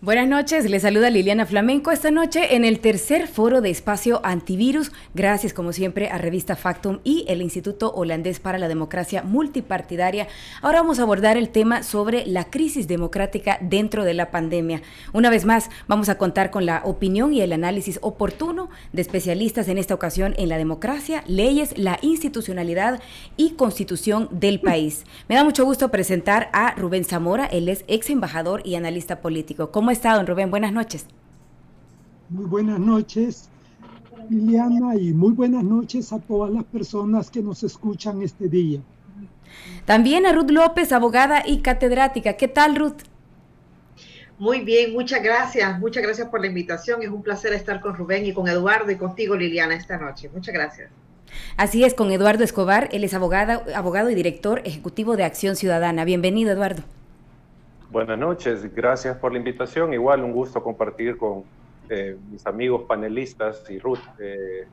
Buenas noches, les saluda Liliana Flamenco esta noche en el tercer foro de espacio antivirus, gracias como siempre a Revista Factum y el Instituto Holandés para la Democracia Multipartidaria. Ahora vamos a abordar el tema sobre la crisis democrática dentro de la pandemia. Una vez más vamos a contar con la opinión y el análisis oportuno de especialistas en esta ocasión en la democracia, leyes, la institucionalidad y constitución del país. Me da mucho gusto presentar a Rubén Zamora, él es ex embajador y analista político. ¿Cómo está, don Rubén? Buenas noches. Muy buenas noches, Liliana, y muy buenas noches a todas las personas que nos escuchan este día. También a Ruth López, abogada y catedrática. ¿Qué tal, Ruth? Muy bien, muchas gracias por la invitación. Es un placer estar con Rubén y con Eduardo y contigo, Liliana, esta noche. Muchas gracias. Así es, con Eduardo Escobar, él es abogado y director ejecutivo de Acción Ciudadana. Bienvenido, Eduardo. Buenas noches, gracias por la invitación. Igual un gusto compartir con mis amigos panelistas y Ruth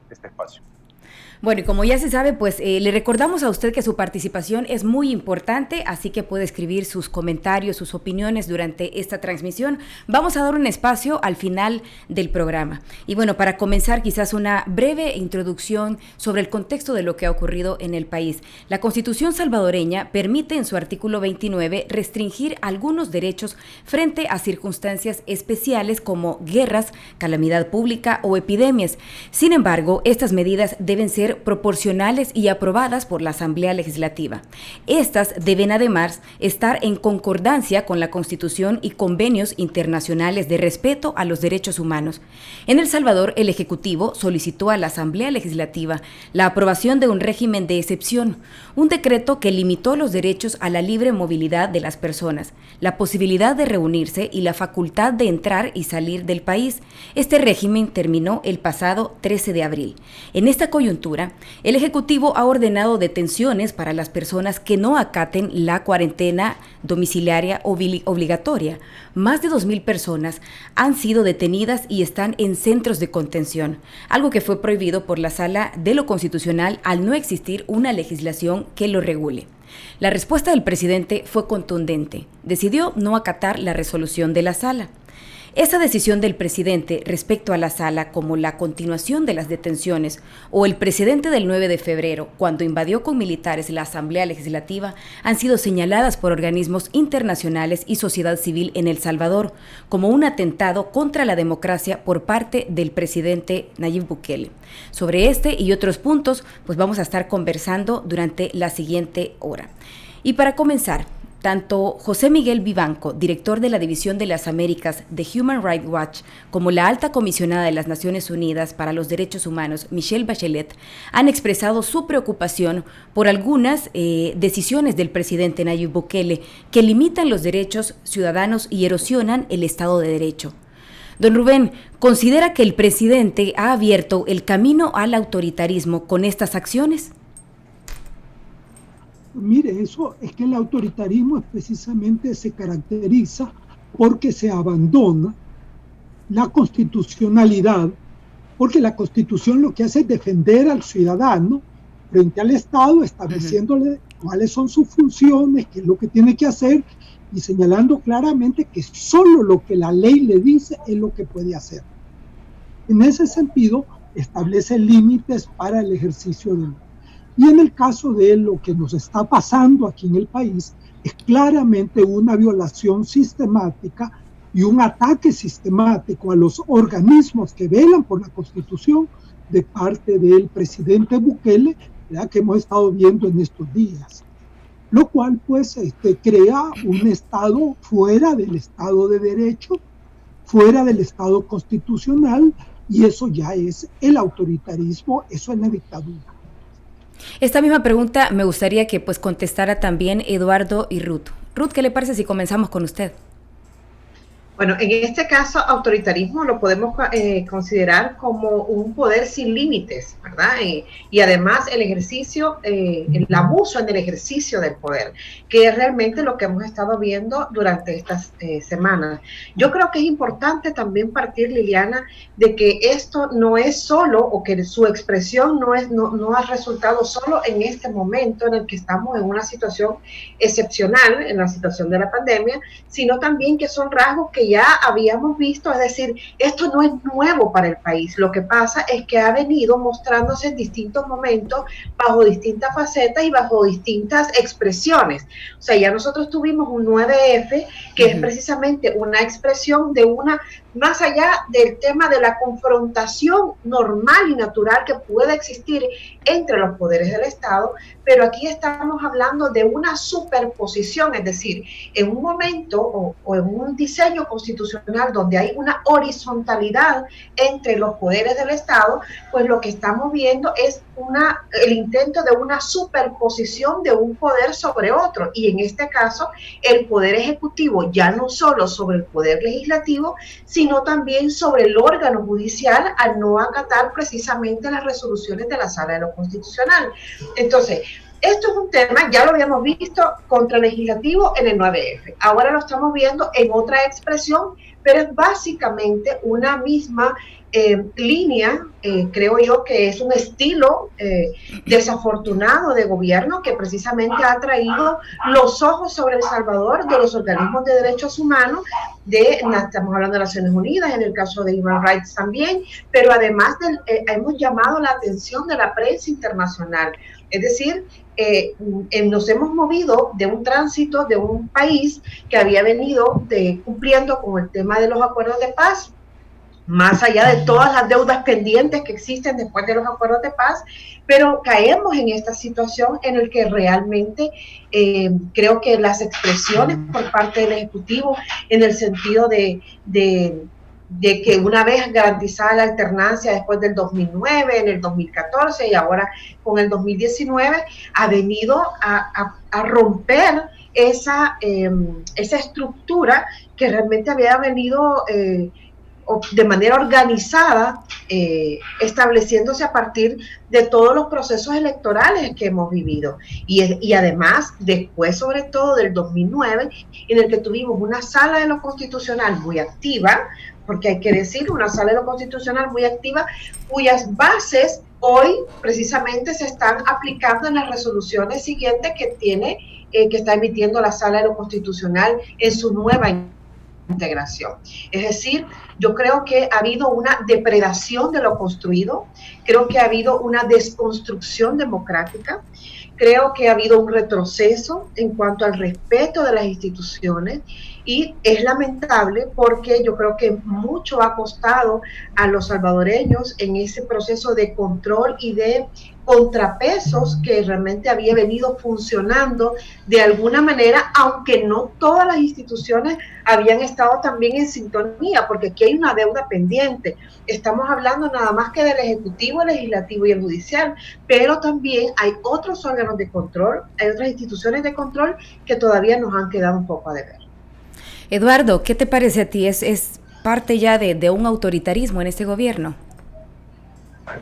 este espacio. Bueno, y como ya se sabe, pues le recordamos a usted que su participación es muy importante, así que puede escribir sus comentarios, sus opiniones durante esta transmisión. Vamos a dar un espacio al final del programa. Y bueno, para comenzar, quizás una breve introducción sobre el contexto de lo que ha ocurrido en el país. La Constitución salvadoreña permite en su artículo 29 restringir algunos derechos frente a circunstancias especiales como guerras, calamidad pública o epidemias. Sin embargo, estas medidas deben ser proporcionales y aprobadas por la Asamblea Legislativa. Estas deben además estar en concordancia con la Constitución y convenios internacionales de respeto a los derechos humanos. En El Salvador, el Ejecutivo solicitó a la Asamblea Legislativa la aprobación de un régimen de excepción, un decreto que limitó los derechos a la libre movilidad de las personas, la posibilidad de reunirse y la facultad de entrar y salir del país. Este régimen terminó el pasado 13 de abril. En esta coyuntura, el Ejecutivo ha ordenado detenciones para las personas que no acaten la cuarentena domiciliaria obligatoria. Más de 2,000 personas han sido detenidas y están en centros de contención, algo que fue prohibido por la Sala de lo Constitucional al no existir una legislación que lo regule. La respuesta del presidente fue contundente. Decidió no acatar la resolución de la Sala. Esa decisión del presidente respecto a la Sala, como la continuación de las detenciones o el precedente del 9 de febrero, cuando invadió con militares la Asamblea Legislativa, han sido señaladas por organismos internacionales y sociedad civil en El Salvador como un atentado contra la democracia por parte del presidente Nayib Bukele. Sobre este y otros puntos, pues vamos a estar conversando durante la siguiente hora. Y para comenzar, tanto José Miguel Vivanco, director de la División de las Américas de Human Rights Watch, como la alta comisionada de las Naciones Unidas para los Derechos Humanos, Michelle Bachelet, han expresado su preocupación por algunas decisiones del presidente Nayib Bukele que limitan los derechos ciudadanos y erosionan el Estado de Derecho. Don Rubén, ¿considera que el presidente ha abierto el camino al autoritarismo con estas acciones? Mire, eso es que el autoritarismo precisamente se caracteriza porque se abandona la constitucionalidad, porque la Constitución lo que hace es defender al ciudadano frente al Estado, estableciéndole cuáles son sus funciones, qué es lo que tiene que hacer y señalando claramente que solo lo que la ley le dice es lo que puede hacer. En ese sentido, establece límites para el ejercicio de la. Y en el caso de lo que nos está pasando aquí en el país, es claramente una violación sistemática y un ataque sistemático a los organismos que velan por la Constitución de parte del presidente Bukele, ¿verdad?, que hemos estado viendo en estos días. Lo cual pues crea un Estado fuera del Estado de Derecho, fuera del Estado constitucional, y eso ya es el autoritarismo, eso es la dictadura. Esta misma pregunta me gustaría que pues contestara también Eduardo y Ruth. Ruth, ¿qué le parece si comenzamos con usted? Bueno, en este caso, autoritarismo lo podemos considerar como un poder sin límites, ¿verdad? Y además el ejercicio, el abuso en el ejercicio del poder, que es realmente lo que hemos estado viendo durante estas semanas. Yo creo que es importante también partir, Liliana, de que esto no es solo, o que su expresión no ha resultado solo en este momento en el que estamos en una situación excepcional, en la situación de la pandemia, sino también que son rasgos que que ya habíamos visto, es decir, esto no es nuevo para el país. Lo que pasa es que ha venido mostrándose en distintos momentos, bajo distintas facetas y bajo distintas expresiones. O sea, ya nosotros tuvimos un 9F, que es precisamente una expresión de una, más allá del tema de la confrontación normal y natural que puede existir entre los poderes del Estado, pero aquí estamos hablando de una superposición, es decir, en un momento o en un diseño constitucional donde hay una horizontalidad entre los poderes del Estado, pues lo que estamos viendo es el intento de una superposición de un poder sobre otro, y en este caso el poder ejecutivo ya no solo sobre el poder legislativo, sino también sobre el órgano judicial al no acatar precisamente las resoluciones de la Sala de lo Constitucional. Entonces, esto es un tema, ya lo habíamos visto contra el legislativo en el 9F, ahora lo estamos viendo en otra expresión, pero es básicamente una misma línea, creo yo que es un estilo desafortunado de gobierno que precisamente ha traído los ojos sobre El Salvador de los organismos de derechos humanos, estamos hablando de Naciones Unidas, en el caso de Human Rights también, pero además hemos llamado la atención de la prensa internacional. Es decir, nos hemos movido de un tránsito de un país que había venido cumpliendo con el tema de los acuerdos de paz, más allá de todas las deudas pendientes que existen después de los acuerdos de paz, pero caemos en esta situación en la que realmente creo que las expresiones por parte del Ejecutivo en el sentido de que una vez garantizada la alternancia después del 2009, en el 2014 y ahora con el 2019, ha venido a romper esa estructura que realmente había venido de manera organizada, estableciéndose a partir de todos los procesos electorales que hemos vivido. Y además, después, sobre todo del 2009, en el que tuvimos una Sala de lo Constitucional muy activa, porque hay que decir, una Sala de lo Constitucional muy activa, cuyas bases hoy precisamente se están aplicando en las resoluciones siguientes que está emitiendo la Sala de lo Constitucional en su nueva integración. Es decir, yo creo que ha habido una depredación de lo construido, creo que ha habido una desconstrucción democrática, creo que ha habido un retroceso en cuanto al respeto de las instituciones, y es lamentable porque yo creo que mucho ha costado a los salvadoreños en ese proceso de control y de contrapesos que realmente había venido funcionando de alguna manera, aunque no todas las instituciones habían estado también en sintonía, porque aquí hay una deuda pendiente. Estamos hablando nada más que del Ejecutivo, el Legislativo y el Judicial, pero también hay otros órganos de control, hay otras instituciones de control que todavía nos han quedado un poco a deber. Eduardo, ¿qué te parece a ti? ¿Es parte ya de un autoritarismo en este gobierno?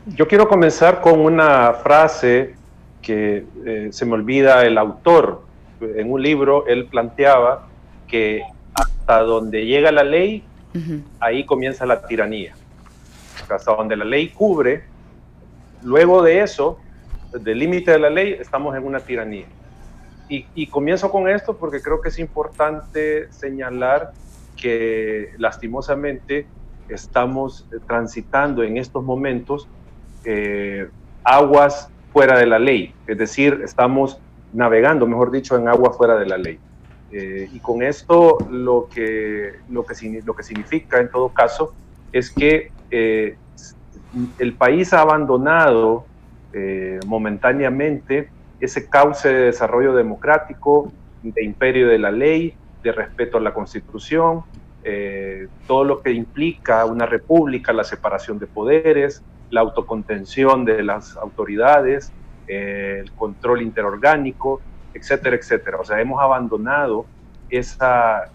Yo quiero comenzar con una frase que se me olvida el autor. En un libro él planteaba que hasta donde llega la ley, ahí comienza la tiranía. Hasta donde la ley cubre, luego de eso, del límite de la ley, estamos en una tiranía. Y comienzo con esto porque creo que es importante señalar que lastimosamente estamos transitando en estos momentos aguas fuera de la ley, es decir, estamos navegando, mejor dicho, en aguas fuera de la ley. Y con esto lo que significa en todo caso es que el país ha abandonado momentáneamente ese cauce de desarrollo democrático, de imperio de la ley, de respeto a la Constitución, todo lo que implica una república, la separación de poderes, la autocontención de las autoridades, el control interorgánico, etcétera, etcétera. O sea, hemos abandonado esa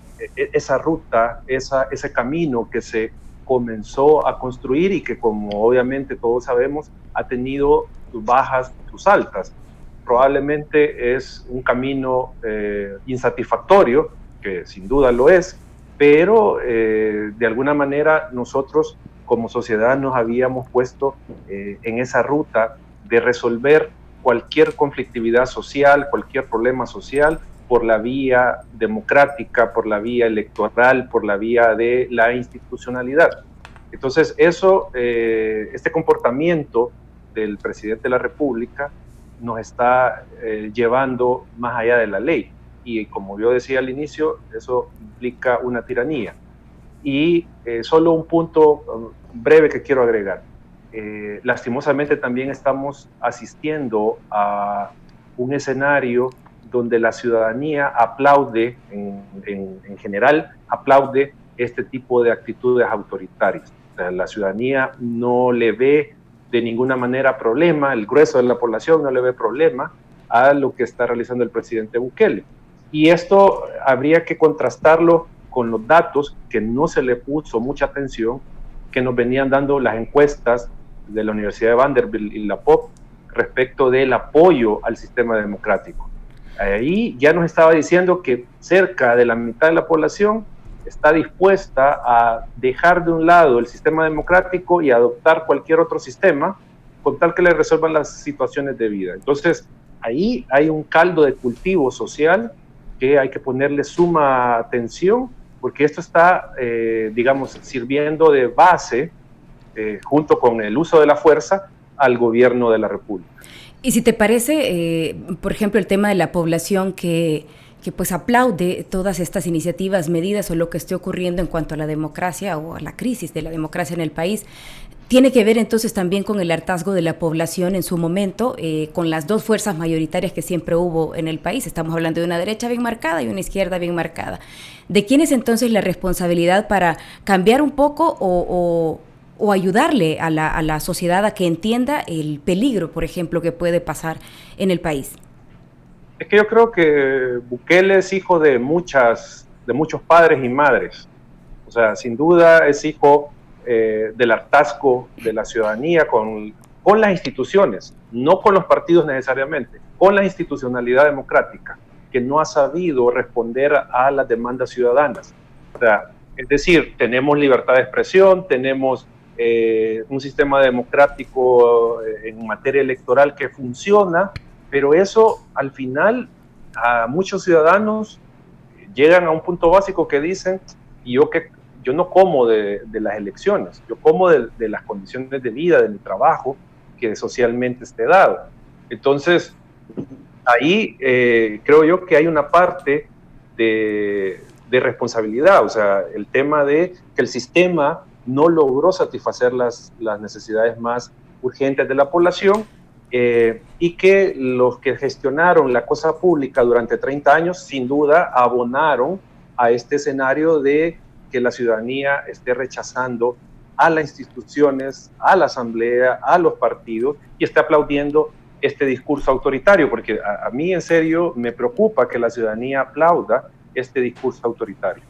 ruta, ese camino que se comenzó a construir y que, como obviamente todos sabemos, ha tenido sus bajas, sus altas. Probablemente es un camino insatisfactorio, que sin duda lo es, pero de alguna manera nosotros como sociedad nos habíamos puesto en esa ruta de resolver cualquier conflictividad social, cualquier problema social por la vía democrática, por la vía electoral, por la vía de la institucionalidad. Entonces, este comportamiento del presidente de la República nos está llevando más allá de la ley. Y como yo decía al inicio, eso implica una tiranía. Y solo un punto breve que quiero agregar. Lastimosamente también estamos asistiendo a un escenario donde la ciudadanía aplaude, en general, aplaude este tipo de actitudes autoritarias. O sea, la ciudadanía no le ve de ninguna manera problema, el grueso de la población no le ve problema a lo que está realizando el presidente Bukele. Y esto habría que contrastarlo con los datos que no se le puso mucha atención, que nos venían dando las encuestas de la Universidad de Vanderbilt y la POP respecto del apoyo al sistema democrático. Ahí ya nos estaba diciendo que cerca de la mitad de la población está dispuesta a dejar de un lado el sistema democrático y adoptar cualquier otro sistema con tal que le resuelvan las situaciones de vida. Entonces, ahí hay un caldo de cultivo social que hay que ponerle suma atención, porque esto está, digamos, sirviendo de base, junto con el uso de la fuerza, al gobierno de la República. Y si te parece, por ejemplo, el tema de la población que pues aplaude todas estas iniciativas, medidas o lo que esté ocurriendo en cuanto a la democracia o a la crisis de la democracia en el país, tiene que ver entonces también con el hartazgo de la población en su momento, con las dos fuerzas mayoritarias que siempre hubo en el país. Estamos hablando de una derecha bien marcada y una izquierda bien marcada. ¿De quién es entonces la responsabilidad para cambiar un poco o ayudarle a la sociedad a que entienda el peligro, por ejemplo, que puede pasar en el país? Es que yo creo que Bukele es hijo de muchos padres y madres. O sea, sin duda es hijo del hartazgo de la ciudadanía con las instituciones, no con los partidos necesariamente, con la institucionalidad democrática, que no ha sabido responder a las demandas ciudadanas. O sea, es decir, tenemos libertad de expresión, tenemos un sistema democrático en materia electoral que funciona, pero eso al final a muchos ciudadanos llegan a un punto básico que dicen, yo no como de las elecciones, yo como de las condiciones de vida, de mi trabajo, que socialmente esté dado. Entonces, ahí creo yo que hay una parte de responsabilidad, o sea, el tema de que el sistema no logró satisfacer las necesidades más urgentes de la población, y que los que gestionaron la cosa pública durante 30 años, sin duda, abonaron a este escenario de que la ciudadanía esté rechazando a las instituciones, a la asamblea, a los partidos, y esté aplaudiendo este discurso autoritario, porque a mí en serio me preocupa que la ciudadanía aplauda este discurso autoritario.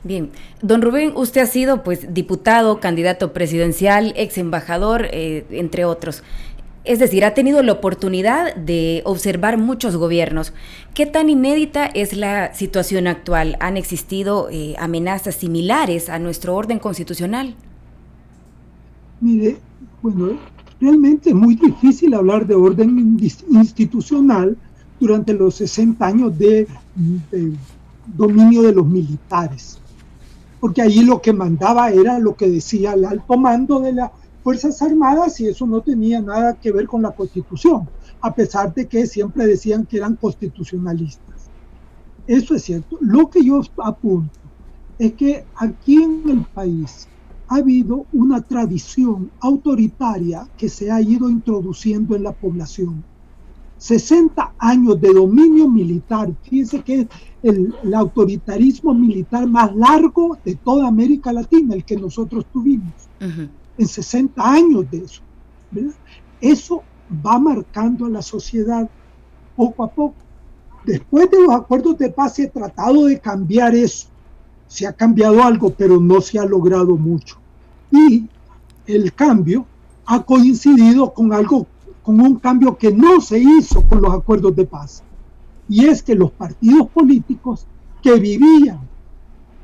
Bien, don Rubén, usted ha sido pues diputado, candidato presidencial, ex embajador, entre otros. Es decir, ha tenido la oportunidad de observar muchos gobiernos. ¿Qué tan inédita es la situación actual? ¿Han existido amenazas similares a nuestro orden constitucional? Mire, bueno, realmente es muy difícil hablar de orden institucional durante los 60 años de dominio de los militares, porque allí lo que mandaba era lo que decía el alto mando de las Fuerzas Armadas, y eso no tenía nada que ver con la Constitución, a pesar de que siempre decían que eran constitucionalistas. Eso es cierto. Lo que yo apunto es que aquí en el país ha habido una tradición autoritaria que se ha ido introduciendo en la población. 60 años de dominio militar, fíjense que es el autoritarismo militar más largo de toda América Latina, el que nosotros tuvimos. En 60 años de eso, ¿verdad? Eso va marcando a la sociedad poco a poco. Después de los acuerdos de paz se ha tratado de cambiar eso. Se ha cambiado algo, pero no se ha logrado mucho. Y el cambio ha coincidido con un cambio que no se hizo con los acuerdos de paz. Y es que los partidos políticos que vivían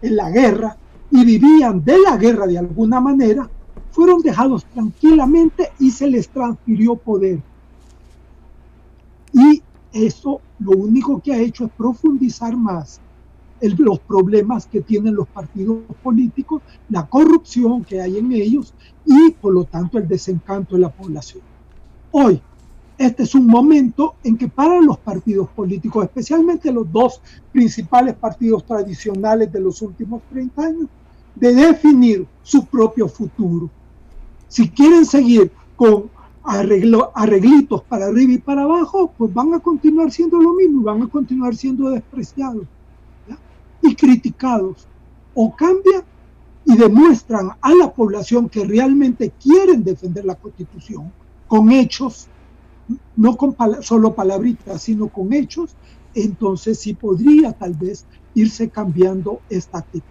en la guerra y vivían de la guerra de alguna manera, fueron dejados tranquilamente y se les transfirió poder. Y Eso lo único que ha hecho es profundizar más los problemas que tienen los partidos políticos, la corrupción que hay en ellos y por lo tanto el desencanto de la población. Hoy, este es un momento en que para los partidos políticos, especialmente los dos principales partidos tradicionales de los últimos 30 años, de definir su propio futuro. Si quieren seguir con arreglitos para arriba y para abajo, pues van a continuar siendo lo mismo, van a continuar siendo despreciados, ¿ya? Y criticados. O cambian y demuestran a la población que realmente quieren defender la Constitución con hechos, no con solo palabritas, sino con hechos, entonces sí podría tal vez irse cambiando esta actitud.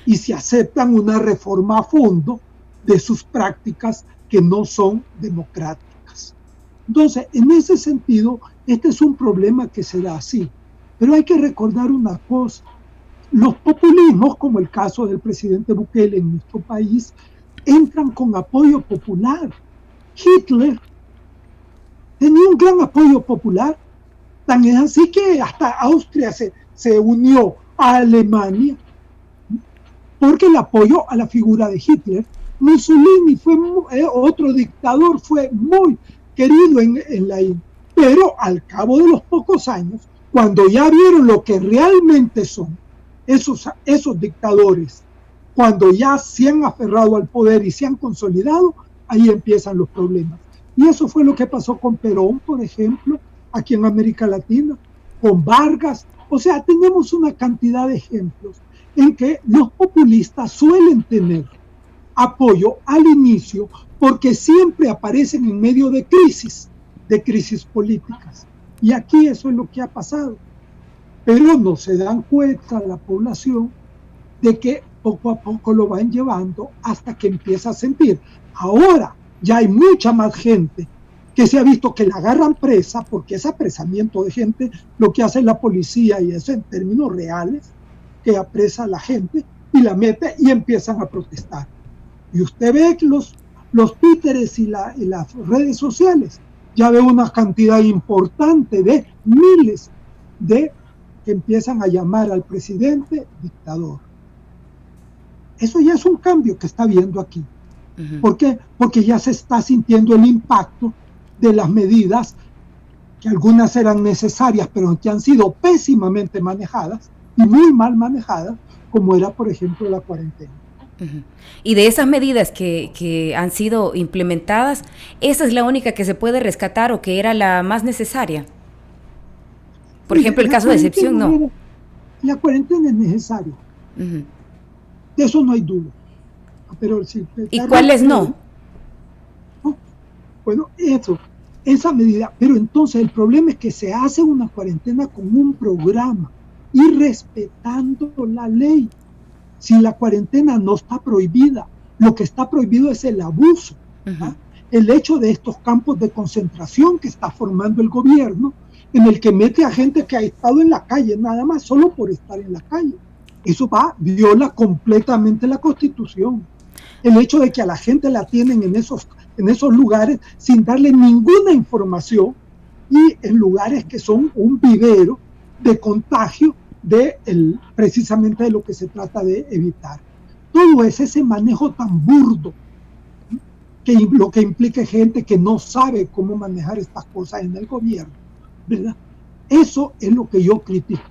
Y si aceptan una reforma a fondo de sus prácticas que no son democráticas. Entonces, en ese sentido, este es un problema que se da así. Pero hay que recordar una cosa. Los populismos, como el caso del presidente Bukele en nuestro país, entran con apoyo popular. Hitler tenía un gran apoyo popular, tan es así que hasta Austria se unió a Alemania porque el apoyo a la figura de Hitler. Mussolini fue otro dictador, fue muy querido en la India, pero al cabo de los pocos años, cuando ya vieron lo que realmente son esos dictadores, cuando ya se han aferrado al poder y se han consolidado, ahí empiezan los problemas. Y eso fue lo que pasó con Perón, por ejemplo, aquí en América Latina, con Vargas. O sea, tenemos una cantidad de ejemplos en que los populistas suelen tener apoyo al inicio porque siempre aparecen en medio de crisis políticas. Y aquí eso es lo que ha pasado. Pero no se dan cuenta la población de que poco a poco lo van llevando hasta que empieza a sentir. Ahora ya hay mucha más gente que se ha visto que la agarran presa, porque es apresamiento de gente, lo que hace la policía, y eso en términos reales, que apresa a la gente y la mete y empiezan a protestar. Y usted ve que los títeres y las redes sociales, ya ve una cantidad importante de miles de que empiezan a llamar al presidente dictador. Eso ya es un cambio que está habiendo aquí. Uh-huh. ¿Por qué? Porque ya se está sintiendo el impacto de las medidas, que algunas eran necesarias, pero que han sido pésimamente manejadas y muy mal manejadas, como era, por ejemplo, la cuarentena. Uh-huh. Y de esas medidas que han sido implementadas, ¿esa es la única que se puede rescatar o que era la más necesaria? Por ejemplo, el caso de excepción, no. La cuarentena es necesaria. Uh-huh. De eso no hay duda. Pero si ¿y cuáles no? Bueno, esa medida. Pero entonces el problema es que se hace una cuarentena con un programa y respetando la ley. Si la cuarentena no está prohibida, lo que está prohibido es el abuso. Uh-huh. El hecho de estos campos de concentración que está formando el gobierno, en el que mete a gente que ha estado en la calle, nada más, solo por estar en la calle. Eso viola completamente la Constitución. El hecho de que a la gente la tienen en esos lugares sin darle ninguna información y en lugares que son un vivero de contagio precisamente de lo que se trata de evitar. Todo es ese manejo tan burdo, lo que implica gente que no sabe cómo manejar estas cosas en el gobierno, ¿verdad? Eso es lo que yo critico.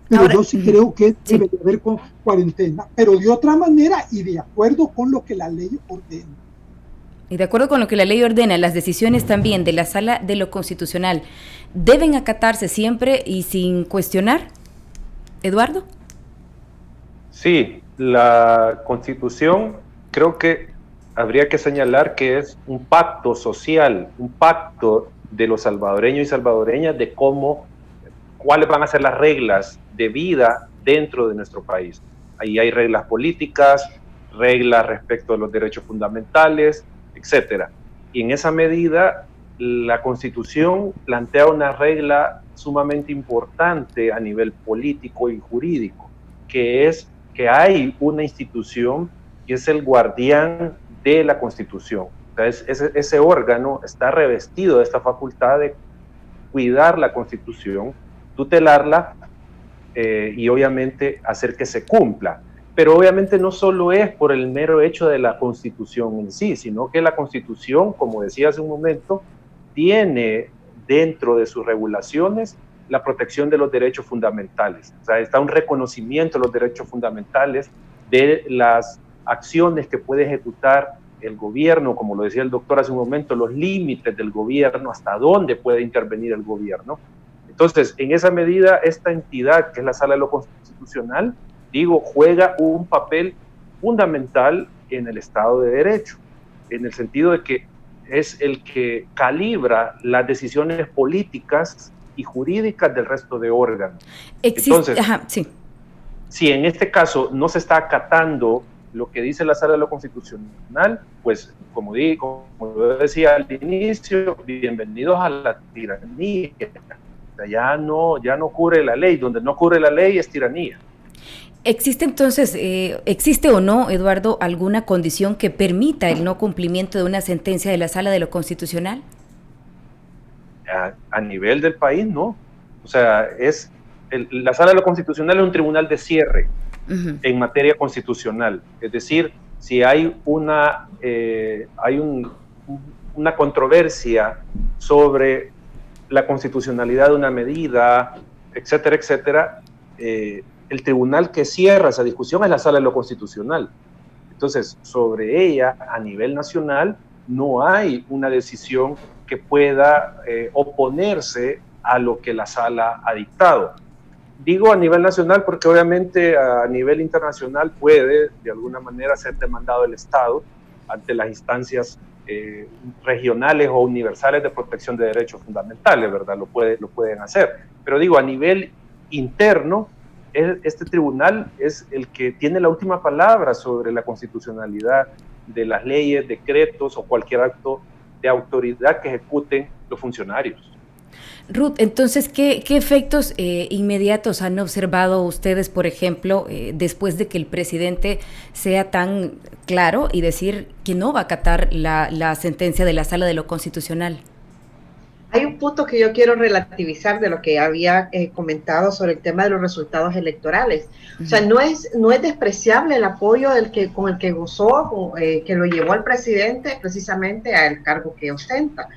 Pero ahora, yo sí creo que debe de haber cuarentena, pero de otra manera y de acuerdo con lo que la ley ordena. Y de acuerdo con lo que la ley ordena, las decisiones también de la Sala de lo Constitucional deben acatarse siempre y sin cuestionar. ¿Eduardo? Sí, la Constitución creo que habría que señalar que es un pacto social, un pacto de los salvadoreños y salvadoreñas de cuáles van a ser las reglas de vida dentro de nuestro país. Ahí hay reglas políticas, reglas respecto a los derechos fundamentales, etcétera. Y en esa medida, la Constitución plantea una regla sumamente importante a nivel político y jurídico, que es que hay una institución que es el guardián de la Constitución. Entonces, ese órgano está revestido de esta facultad cuidar la Constitución, tutelarla y obviamente hacer que se cumpla. Pero obviamente no solo es por el mero hecho de la Constitución en sí, sino que la Constitución, como decía hace un momento, tiene dentro de sus regulaciones la protección de los derechos fundamentales. O sea, está un reconocimiento de los derechos fundamentales, de las acciones que puede ejecutar el gobierno, como lo decía el doctor hace un momento, los límites del gobierno, hasta dónde puede intervenir el gobierno. Entonces, en esa medida, esta entidad, que es la Sala de lo Constitucional, juega un papel fundamental en el Estado de Derecho, en el sentido de que es el que calibra las decisiones políticas y jurídicas del resto de órganos. Entonces, sí. Si en este caso no se está acatando lo que dice la Sala de lo Constitucional, pues como yo decía al inicio, bienvenidos a la tiranía. O sea, ya no ocurre la ley, donde no ocurre la ley es tiranía. ¿Existe entonces, existe o no, Eduardo, alguna condición que permita el no cumplimiento de una sentencia de la Sala de lo Constitucional? A nivel del país, no. O sea, la Sala de lo Constitucional es un tribunal de cierre en materia constitucional. Es decir, si hay una controversia sobre la constitucionalidad de una medida, etcétera, etcétera, el tribunal que cierra esa discusión es la Sala de lo Constitucional. Entonces, sobre ella, a nivel nacional, no hay una decisión que pueda oponerse a lo que la Sala ha dictado. Digo a nivel nacional porque obviamente a nivel internacional puede de alguna manera ser demandado el Estado ante las instancias regionales o universales de protección de derechos fundamentales, ¿verdad? Lo pueden hacer. Pero digo, a nivel interno, este tribunal es el que tiene la última palabra sobre la constitucionalidad de las leyes, decretos o cualquier acto de autoridad que ejecuten los funcionarios. Ruth, entonces, ¿qué efectos inmediatos han observado ustedes, por ejemplo, después de que el presidente sea tan claro y decir que no va a acatar la sentencia de la Sala de lo Constitucional? Hay un punto que yo quiero relativizar de lo que había comentado sobre el tema de los resultados electorales. O sea, no es despreciable el apoyo con el que gozó, que lo llevó al presidente precisamente al cargo que ostenta.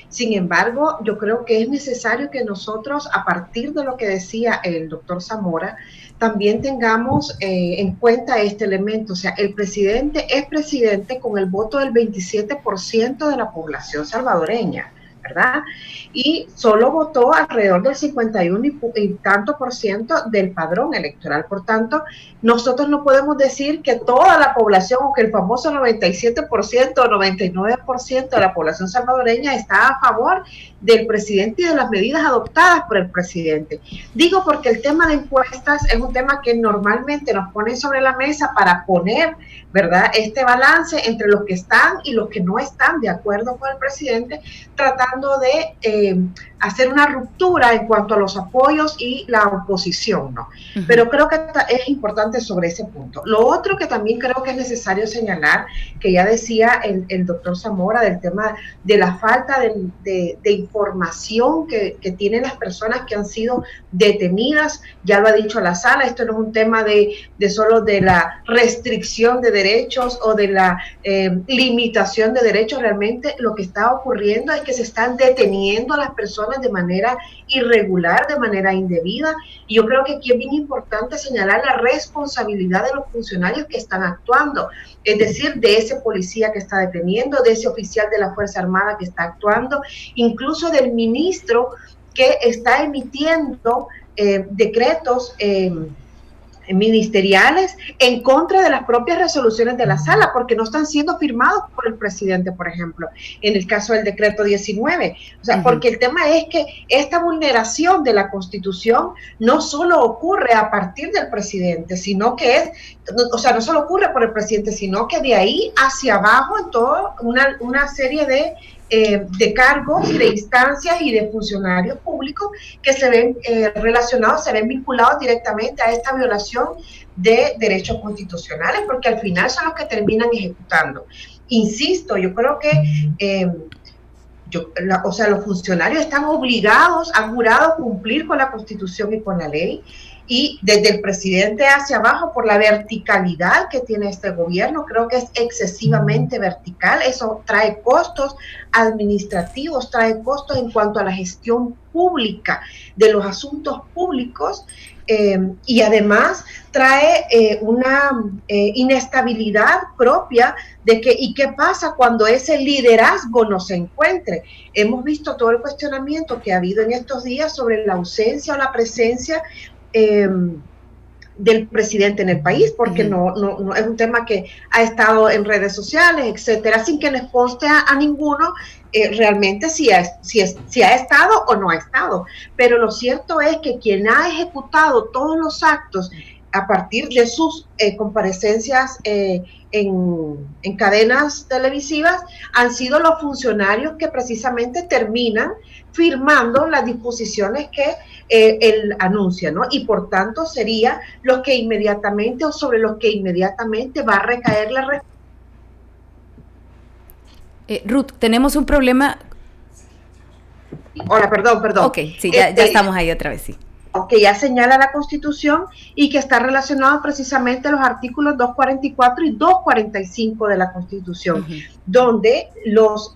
Sin embargo, yo creo que es necesario que nosotros, a partir de lo que decía el doctor Zamora, también tengamos en cuenta este elemento. O sea, el presidente es presidente con el voto del 27% de la población salvadoreña, ¿verdad? Y solo votó alrededor del 51 y tanto por ciento del padrón electoral. Por tanto, nosotros no podemos decir que toda la población o que el famoso 97% o 99% de la población salvadoreña está a favor del presidente y de las medidas adoptadas por el presidente. Digo porque el tema de encuestas es un tema que normalmente nos ponen sobre la mesa para poner, ¿verdad?, este balance entre los que están y los que no están de acuerdo con el presidente, tratando de hacer una ruptura en cuanto a los apoyos y la oposición, ¿no? Pero creo que es importante sobre ese punto. Lo otro que también creo que es necesario señalar, que ya decía el doctor Zamora, del tema de la falta de información que tienen las personas que han sido detenidas. Ya lo ha dicho la Sala, esto no es un tema de solo de la restricción de derechos o de la limitación de derechos. Realmente lo que está ocurriendo es que se están deteniendo a las personas de manera irregular, de manera indebida, y yo creo que aquí es bien importante señalar la responsabilidad de los funcionarios que están actuando, es decir, de ese policía que está deteniendo, de ese oficial de la Fuerza Armada que está actuando, incluso del ministro que está emitiendo decretos ministeriales en contra de las propias resoluciones de la Sala, porque no están siendo firmados por el presidente, por ejemplo, en el caso del decreto 19. O sea, porque el tema es que esta vulneración de la Constitución no solo ocurre a partir del presidente, sino que no solo ocurre por el presidente, sino que de ahí hacia abajo en toda una serie de cargos, de instancias y de funcionarios públicos que se ven relacionados, se ven vinculados directamente a esta violación de derechos constitucionales, porque al final son los que terminan ejecutando. Insisto, yo creo que o sea, los funcionarios están obligados, han jurado cumplir con la Constitución y con la ley, y desde el presidente hacia abajo, por la verticalidad que tiene este gobierno, creo que es excesivamente vertical. Eso trae costos administrativos, trae costos en cuanto a la gestión pública de los asuntos públicos, y además trae una inestabilidad propia de que, ¿y qué pasa cuando ese liderazgo no se encuentre? Hemos visto todo el cuestionamiento que ha habido en estos días sobre la ausencia o la presencia del presidente en el país, porque no es un tema que ha estado en redes sociales, etcétera, sin que les conste a ninguno realmente si ha estado o no ha estado. Pero lo cierto es que quien ha ejecutado todos los actos a partir de sus comparecencias en cadenas televisivas han sido los funcionarios que precisamente terminan firmando las disposiciones que él anuncia, ¿no? Y por tanto sería los que inmediatamente o sobre los que inmediatamente va a recaer la responsabilidad. Ruth, tenemos un problema. Hola, perdón. Ok, sí, ya estamos ahí otra vez, sí. Que ya señala la Constitución y que está relacionado precisamente a los artículos 244 y 245 de la Constitución, donde los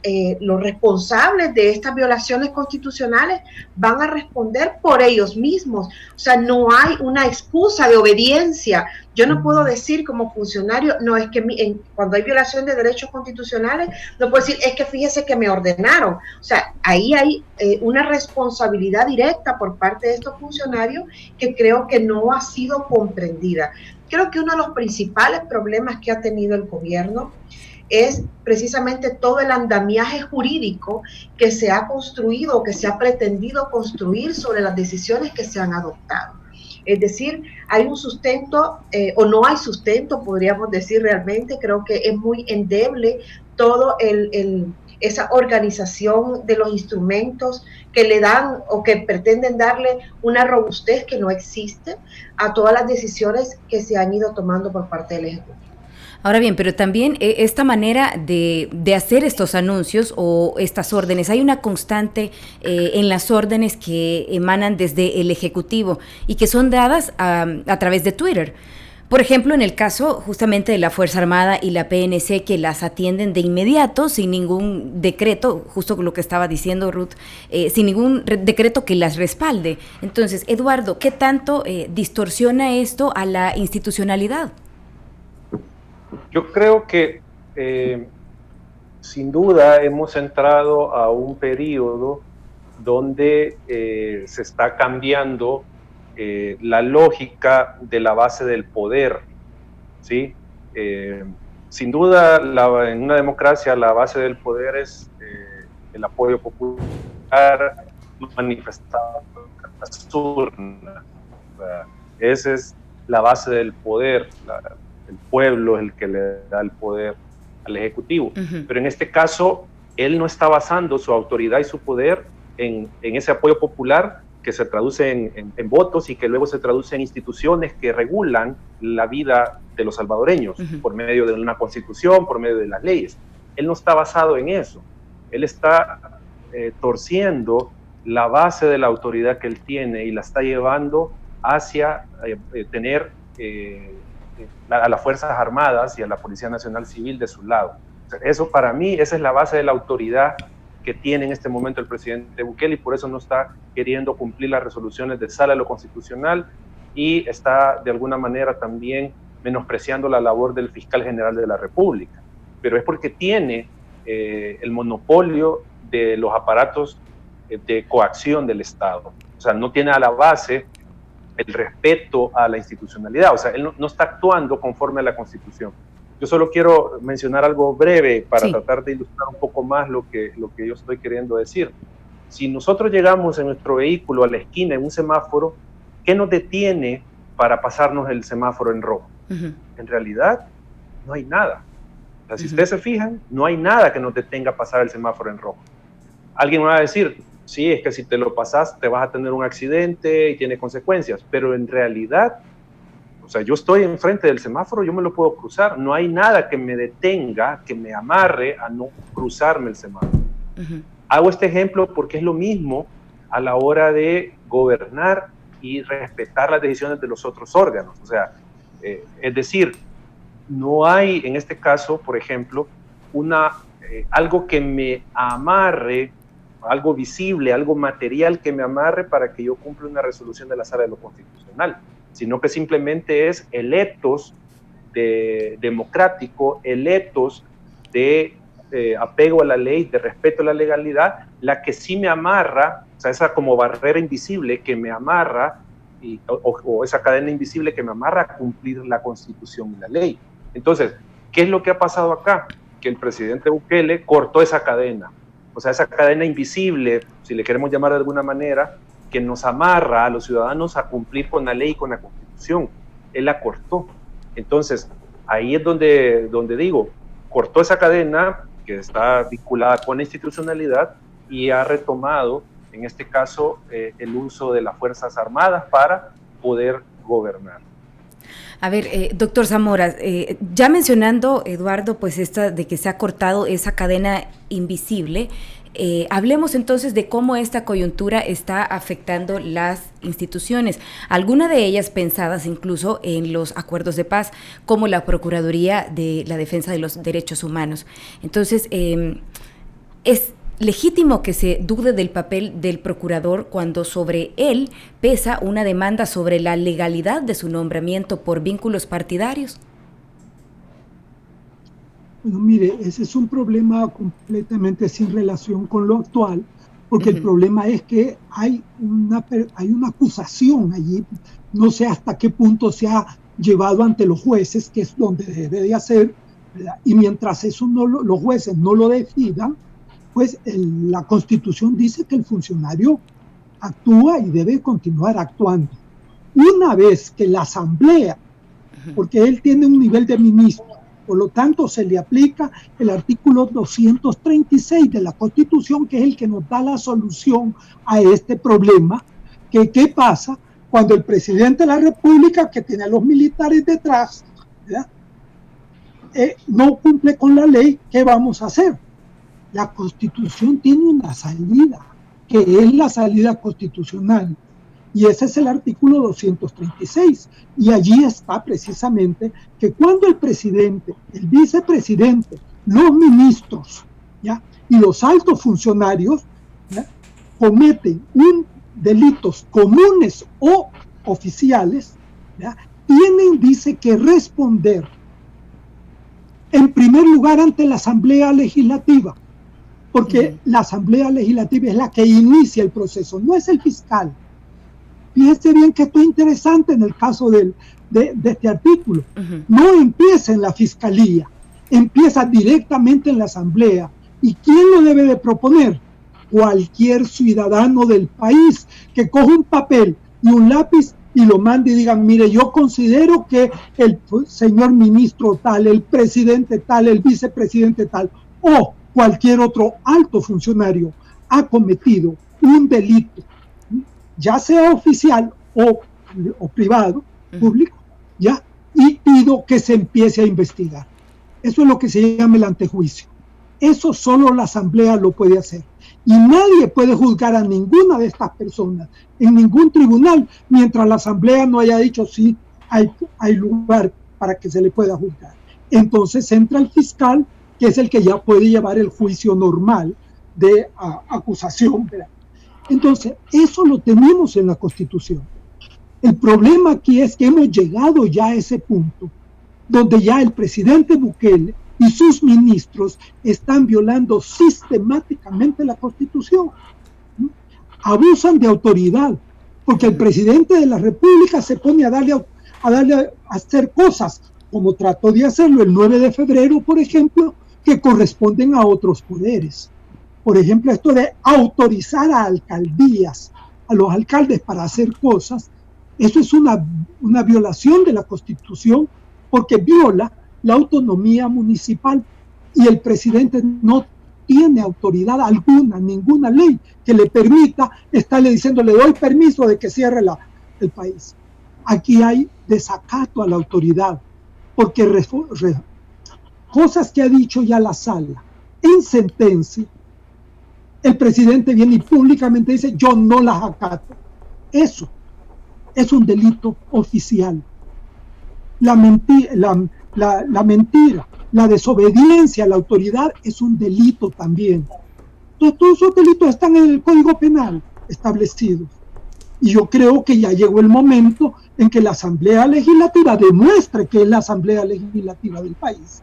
responsables de estas violaciones constitucionales van a responder por ellos mismos. O sea, no hay una excusa de obediencia. Yo no puedo decir como funcionario, no, es que cuando hay violación de derechos constitucionales, no puedo decir, es que fíjese que me ordenaron. O sea, ahí hay una responsabilidad directa por parte de estos funcionarios que creo que no ha sido comprendida. Creo que uno de los principales problemas que ha tenido el gobierno es precisamente todo el andamiaje jurídico que se ha construido, que se ha pretendido construir sobre las decisiones que se han adoptado. Es decir, hay un sustento o no hay sustento, podríamos decir realmente. Creo que es muy endeble todo esa organización de los instrumentos que le dan o que pretenden darle una robustez que no existe a todas las decisiones que se han ido tomando por parte del Ejecutivo. Ahora bien, pero también esta manera de hacer estos anuncios o estas órdenes, hay una constante en las órdenes que emanan desde el Ejecutivo y que son dadas a través de Twitter. Por ejemplo, en el caso justamente de la Fuerza Armada y la PNC, que las atienden de inmediato, sin ningún decreto, justo lo que estaba diciendo Ruth, sin ningún decreto que las respalde. Entonces, Eduardo, ¿qué tanto distorsiona esto a la institucionalidad? Yo creo que sin duda hemos entrado a un periodo donde se está cambiando la lógica de la base del poder, ¿sí? Sin duda, en una democracia la base del poder es el apoyo popular manifestado en las urnas. Esa es la base del poder. El pueblo es el que le da el poder al Ejecutivo. Pero en este caso, él no está basando su autoridad y su poder en ese apoyo popular que se traduce en votos y que luego se traduce en instituciones que regulan la vida de los salvadoreños por medio de una constitución, por medio de las leyes. Él no está basado en eso. Él está torciendo la base de la autoridad que él tiene y la está llevando hacia tener a las Fuerzas Armadas y a la Policía Nacional Civil de su lado. O sea, eso para mí, esa es la base de la autoridad que tiene en este momento el presidente Bukele, y por eso no está queriendo cumplir las resoluciones de Sala de lo Constitucional y está de alguna manera también menospreciando la labor del fiscal general de la República. Pero es porque tiene el monopolio de los aparatos de coacción del Estado. O sea, no tiene a la base el respeto a la institucionalidad. O sea, él no está actuando conforme a la Constitución. Yo solo quiero mencionar algo breve para tratar de ilustrar un poco más lo que yo estoy queriendo decir. Si nosotros llegamos en nuestro vehículo a la esquina en un semáforo, ¿qué nos detiene para pasarnos el semáforo en rojo? En realidad, no hay nada. O sea, si ustedes se fijan, no hay nada que nos detenga a pasar el semáforo en rojo. Alguien me va a decir, sí, es que si te lo pasas te vas a tener un accidente y tiene consecuencias, pero en realidad, o sea, yo estoy enfrente del semáforo, yo me lo puedo cruzar, no hay nada que me detenga, que me amarre a no cruzarme el semáforo. Hago este ejemplo porque es lo mismo a la hora de gobernar y respetar las decisiones de los otros órganos. O sea, es decir, no hay en este caso, por ejemplo, algo que me amarre, algo visible, algo material que me amarre para que yo cumpla una resolución de la Sala de lo Constitucional, sino que simplemente es el etos democrático, el etos de apego a la ley, de respeto a la legalidad, la que sí me amarra, o sea, esa como barrera invisible que me amarra, o esa cadena invisible que me amarra a cumplir la Constitución y la ley. Entonces, ¿qué es lo que ha pasado acá? Que el presidente Bukele cortó esa cadena, o sea, esa cadena invisible, si le queremos llamar de alguna manera, que nos amarra a los ciudadanos a cumplir con la ley y con la Constitución. Él la cortó. Entonces, ahí es donde digo, cortó esa cadena que está vinculada con la institucionalidad y ha retomado, en este caso, el uso de las Fuerzas Armadas para poder gobernar. A ver, doctor Zamora, ya mencionando, Eduardo, pues esta de que se ha cortado esa cadena invisible, hablemos entonces de cómo esta coyuntura está afectando las instituciones, algunas de ellas pensadas incluso en los acuerdos de paz, como la Procuraduría de la Defensa de los Derechos Humanos. Entonces, es legítimo que se dude del papel del procurador cuando sobre él pesa una demanda sobre la legalidad de su nombramiento por vínculos partidarios. Bueno, mire, ese es un problema completamente sin relación con lo actual, porque el problema es que hay una acusación allí, no sé hasta qué punto se ha llevado ante los jueces, que es donde debe de hacer, ¿verdad? Y mientras eso los jueces no lo decidan, pues la Constitución dice que el funcionario actúa y debe continuar actuando. Una vez que la Asamblea, porque él tiene un nivel de ministro, por lo tanto se le aplica el artículo 236 de la Constitución, que es el que nos da la solución a este problema. ¿Qué pasa cuando el presidente de la República, que tiene a los militares detrás, no cumple con la ley? ¿Qué vamos a hacer? La Constitución tiene una salida, que es la salida constitucional, y ese es el artículo 236, y allí está precisamente que cuando el presidente, el vicepresidente, los ministros, ¿ya?, y los altos funcionarios, ¿ya?, cometen delitos comunes o oficiales, ¿ya?, tienen, dice, que responder en primer lugar ante la Asamblea Legislativa, porque la Asamblea Legislativa es la que inicia el proceso, no es el fiscal. Fíjese bien que esto es interesante en el caso de este artículo. No empieza en la Fiscalía, empieza directamente en la Asamblea. ¿Y quién lo debe de proponer? Cualquier ciudadano del país que coja un papel y un lápiz y lo mande y diga, mire, yo considero que el señor ministro tal, el presidente tal, el vicepresidente tal, o cualquier otro alto funcionario ha cometido un delito, ya sea oficial o privado, público, ¿ya?, y pido que se empiece a investigar. Eso es lo que se llama el antejuicio. Eso solo la Asamblea lo puede hacer. Y nadie puede juzgar a ninguna de estas personas en ningún tribunal mientras la Asamblea no haya dicho sí, hay lugar para que se le pueda juzgar. Entonces entra el fiscal, que es el que ya puede llevar el juicio normal de acusación, ¿verdad? Entonces, eso lo tenemos en la Constitución. El problema aquí es que hemos llegado ya a ese punto donde ya el presidente Bukele y sus ministros están violando sistemáticamente la Constitución. Abusan de autoridad, porque el presidente de la República se pone a hacer cosas, como trató de hacerlo el 9 de febrero, por ejemplo, que corresponden a otros poderes. Por ejemplo, esto de autorizar a alcaldías, a los alcaldes para hacer cosas, eso es una violación de la Constitución, porque viola la autonomía municipal y el presidente no tiene autoridad alguna, ninguna ley que le permita estarle diciendo, le doy permiso de que cierre el país. Aquí hay desacato a la autoridad, porque cosas que ha dicho ya la sala en sentencia, el presidente viene y públicamente dice, yo no las acato. Eso es un delito oficial. La mentira, la desobediencia a la autoridad es un delito también. Entonces, todos esos delitos están en el Código Penal establecidos. Y yo creo que ya llegó el momento en que la Asamblea Legislativa demuestre que es la Asamblea Legislativa del país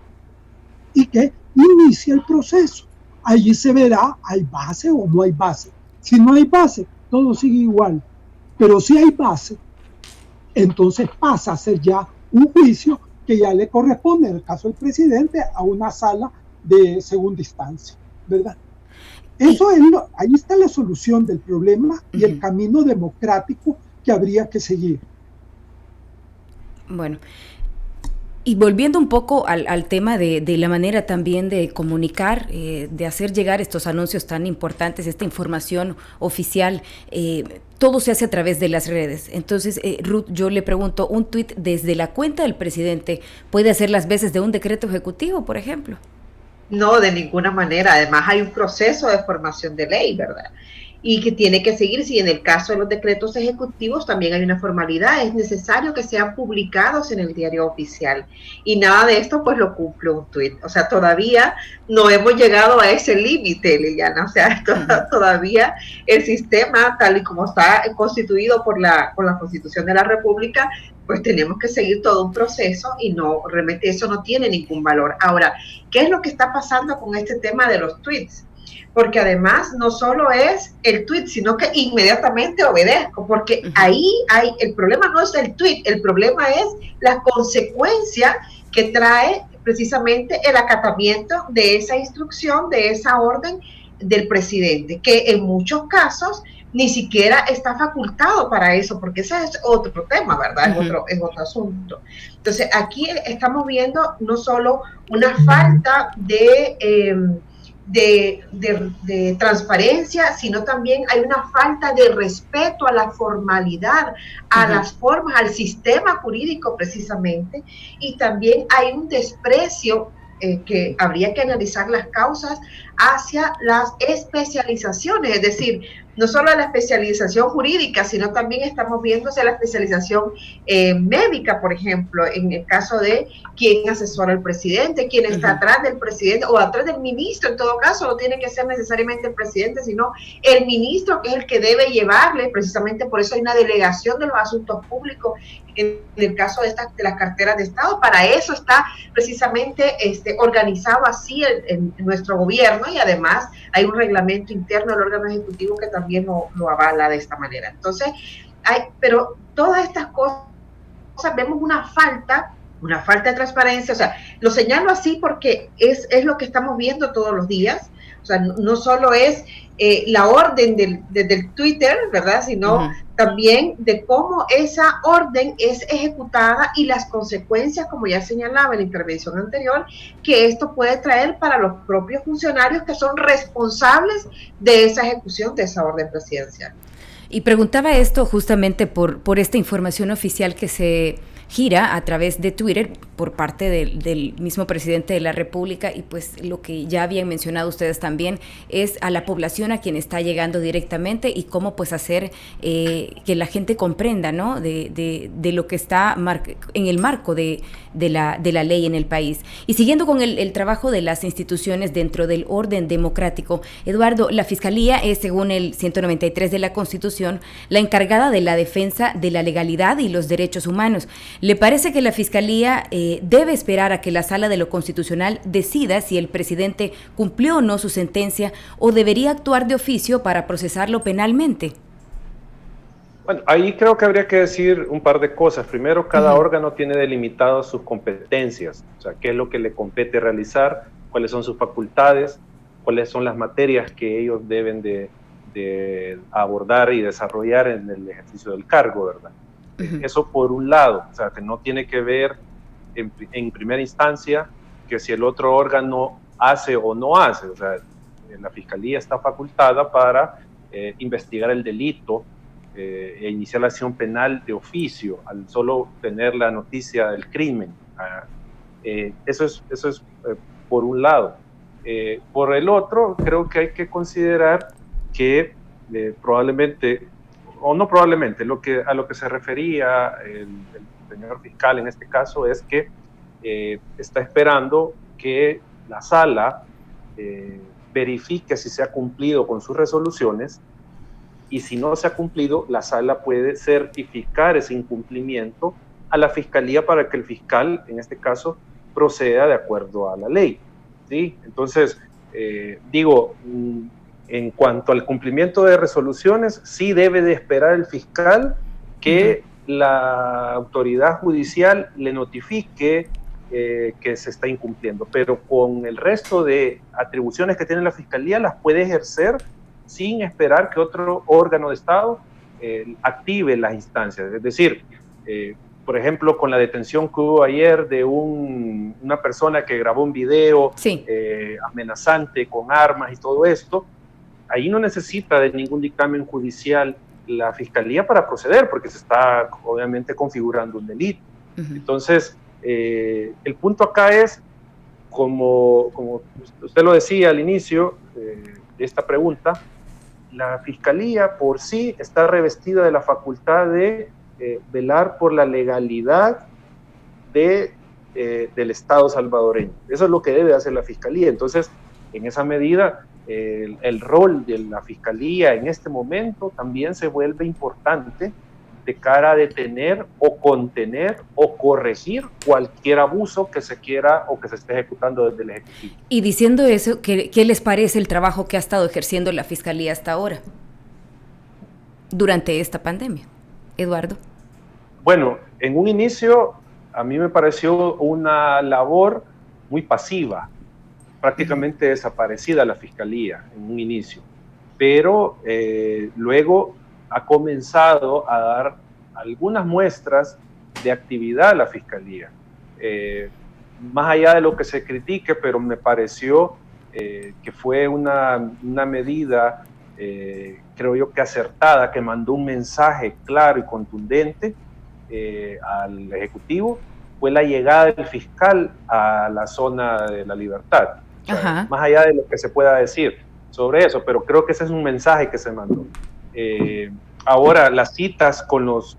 y que inicie el proceso. Allí se verá, ¿hay base o no hay base? Si no hay base, todo sigue igual. Pero si hay base, entonces pasa a ser ya un juicio que ya le corresponde, en el caso del presidente, a una sala de segunda instancia, ¿verdad? Eso es ahí está la solución del problema y el camino democrático que habría que seguir. Bueno, y volviendo un poco al tema de la manera también de comunicar, de hacer llegar estos anuncios tan importantes, esta información oficial, todo se hace a través de las redes. Entonces, Ruth, yo le pregunto, ¿un tuit desde la cuenta del presidente puede hacer las veces de un decreto ejecutivo, por ejemplo? No, de ninguna manera. Además, hay un proceso de formación de ley, ¿verdad? Y que tiene que seguirse. Y en el caso de los decretos ejecutivos también hay una formalidad. Es necesario que sean publicados en el diario oficial. Y nada de esto, pues lo cumple un tuit. O sea, todavía no hemos llegado a ese límite, Liliana. O sea, todavía el sistema, tal y como está constituido por la Constitución de la República, pues tenemos que seguir todo un proceso y no, realmente eso no tiene ningún valor. Ahora, ¿qué es lo que está pasando con este tema de los tweets? Porque además no solo es el tweet, sino que inmediatamente obedezco, porque ahí el problema no es el tweet, el problema es la consecuencia que trae precisamente el acatamiento de esa instrucción, de esa orden del presidente, que en muchos casos ni siquiera está facultado para eso, porque ese es otro tema, ¿verdad? Es otro asunto. Entonces, aquí estamos viendo no solo una falta de transparencia, sino también hay una falta de respeto a la formalidad, a las formas, al sistema jurídico precisamente, y también hay un desprecio que habría que analizar las causas hacia las especializaciones, es decir, no solo la especialización jurídica, sino también estamos viendo la especialización médica, por ejemplo, en el caso de quién asesora al presidente, quién está atrás del presidente o atrás del ministro. En todo caso, no tiene que ser necesariamente el presidente, sino el ministro, que es el que debe llevarle, precisamente por eso hay una delegación de los asuntos públicos en el caso de las carteras de Estado. Para eso está precisamente organizado así en nuestro gobierno, y además hay un reglamento interno del órgano ejecutivo que también lo avala de esta manera. Entonces, pero todas estas cosas vemos una falta de transparencia. O sea, lo señalo así porque es lo que estamos viendo todos los días. O sea, no solo es la orden del Twitter, ¿verdad? Sino también de cómo esa orden es ejecutada y las consecuencias, como ya señalaba en la intervención anterior, que esto puede traer para los propios funcionarios que son responsables de esa ejecución de esa orden presidencial. Y preguntaba esto justamente por esta información oficial que se gira a través de Twitter por parte del mismo presidente de la República, y pues lo que ya habían mencionado ustedes también es a la población a quien está llegando directamente y cómo pues hacer que la gente comprenda, ¿no? de lo que está en el marco de la ley en el país. Y siguiendo con el trabajo de las instituciones dentro del orden democrático, Eduardo, la Fiscalía es, según el 193 de la Constitución, la encargada de la defensa de la legalidad y los derechos humanos. ¿Le parece que la Fiscalía debe esperar a que la Sala de lo Constitucional decida si el presidente cumplió o no su sentencia, o debería actuar de oficio para procesarlo penalmente? Bueno, ahí creo que habría que decir un par de cosas. Primero, cada órgano tiene delimitadas sus competencias, o sea, qué es lo que le compete realizar, cuáles son sus facultades, cuáles son las materias que ellos deben de abordar y desarrollar en el ejercicio del cargo, ¿verdad? Eso por un lado, o sea, que no tiene que ver en primera instancia que si el otro órgano hace o no hace. O sea, la Fiscalía está facultada para investigar el delito e iniciar la acción penal de oficio al solo tener la noticia del crimen. Eso es por un lado. Por el otro, creo que hay que considerar que probablemente, o no probablemente, a lo que se refería el señor fiscal en este caso es que está esperando que la sala verifique si se ha cumplido con sus resoluciones, y si no se ha cumplido, la sala puede certificar ese incumplimiento a la fiscalía para que el fiscal, en este caso, proceda de acuerdo a la ley, ¿sí? Entonces, en cuanto al cumplimiento de resoluciones, sí debe de esperar el fiscal que la autoridad judicial le notifique que se está incumpliendo, pero con el resto de atribuciones que tiene la fiscalía las puede ejercer sin esperar que otro órgano de Estado active las instancias. Es decir, por ejemplo, con la detención que hubo ayer de una persona que grabó un video amenazante con armas y todo esto, ahí no necesita de ningún dictamen judicial la fiscalía para proceder, porque se está obviamente configurando un delito. Entonces, el punto acá es, como usted lo decía al inicio de esta pregunta, la fiscalía por sí está revestida de la facultad de velar por la legalidad del Estado salvadoreño. Eso es lo que debe hacer la fiscalía. Entonces, en esa medida, el rol de la fiscalía en este momento también se vuelve importante de cara a detener o contener o corregir cualquier abuso que se quiera o que se esté ejecutando desde el Ejecutivo. Y diciendo eso, ¿qué les parece el trabajo que ha estado ejerciendo la Fiscalía hasta ahora, durante esta pandemia? Eduardo. Bueno, en un inicio a mí me pareció una labor muy pasiva, prácticamente desaparecida la Fiscalía en un inicio, pero luego ha comenzado a dar algunas muestras de actividad a la Fiscalía. Más allá de lo que se critique, pero me pareció que fue una medida, creo yo que acertada, que mandó un mensaje claro y contundente al Ejecutivo, fue la llegada del fiscal a la zona de La Libertad. O sea, más allá de lo que se pueda decir sobre eso, pero creo que ese es un mensaje que se mandó. Ahora, las citas con los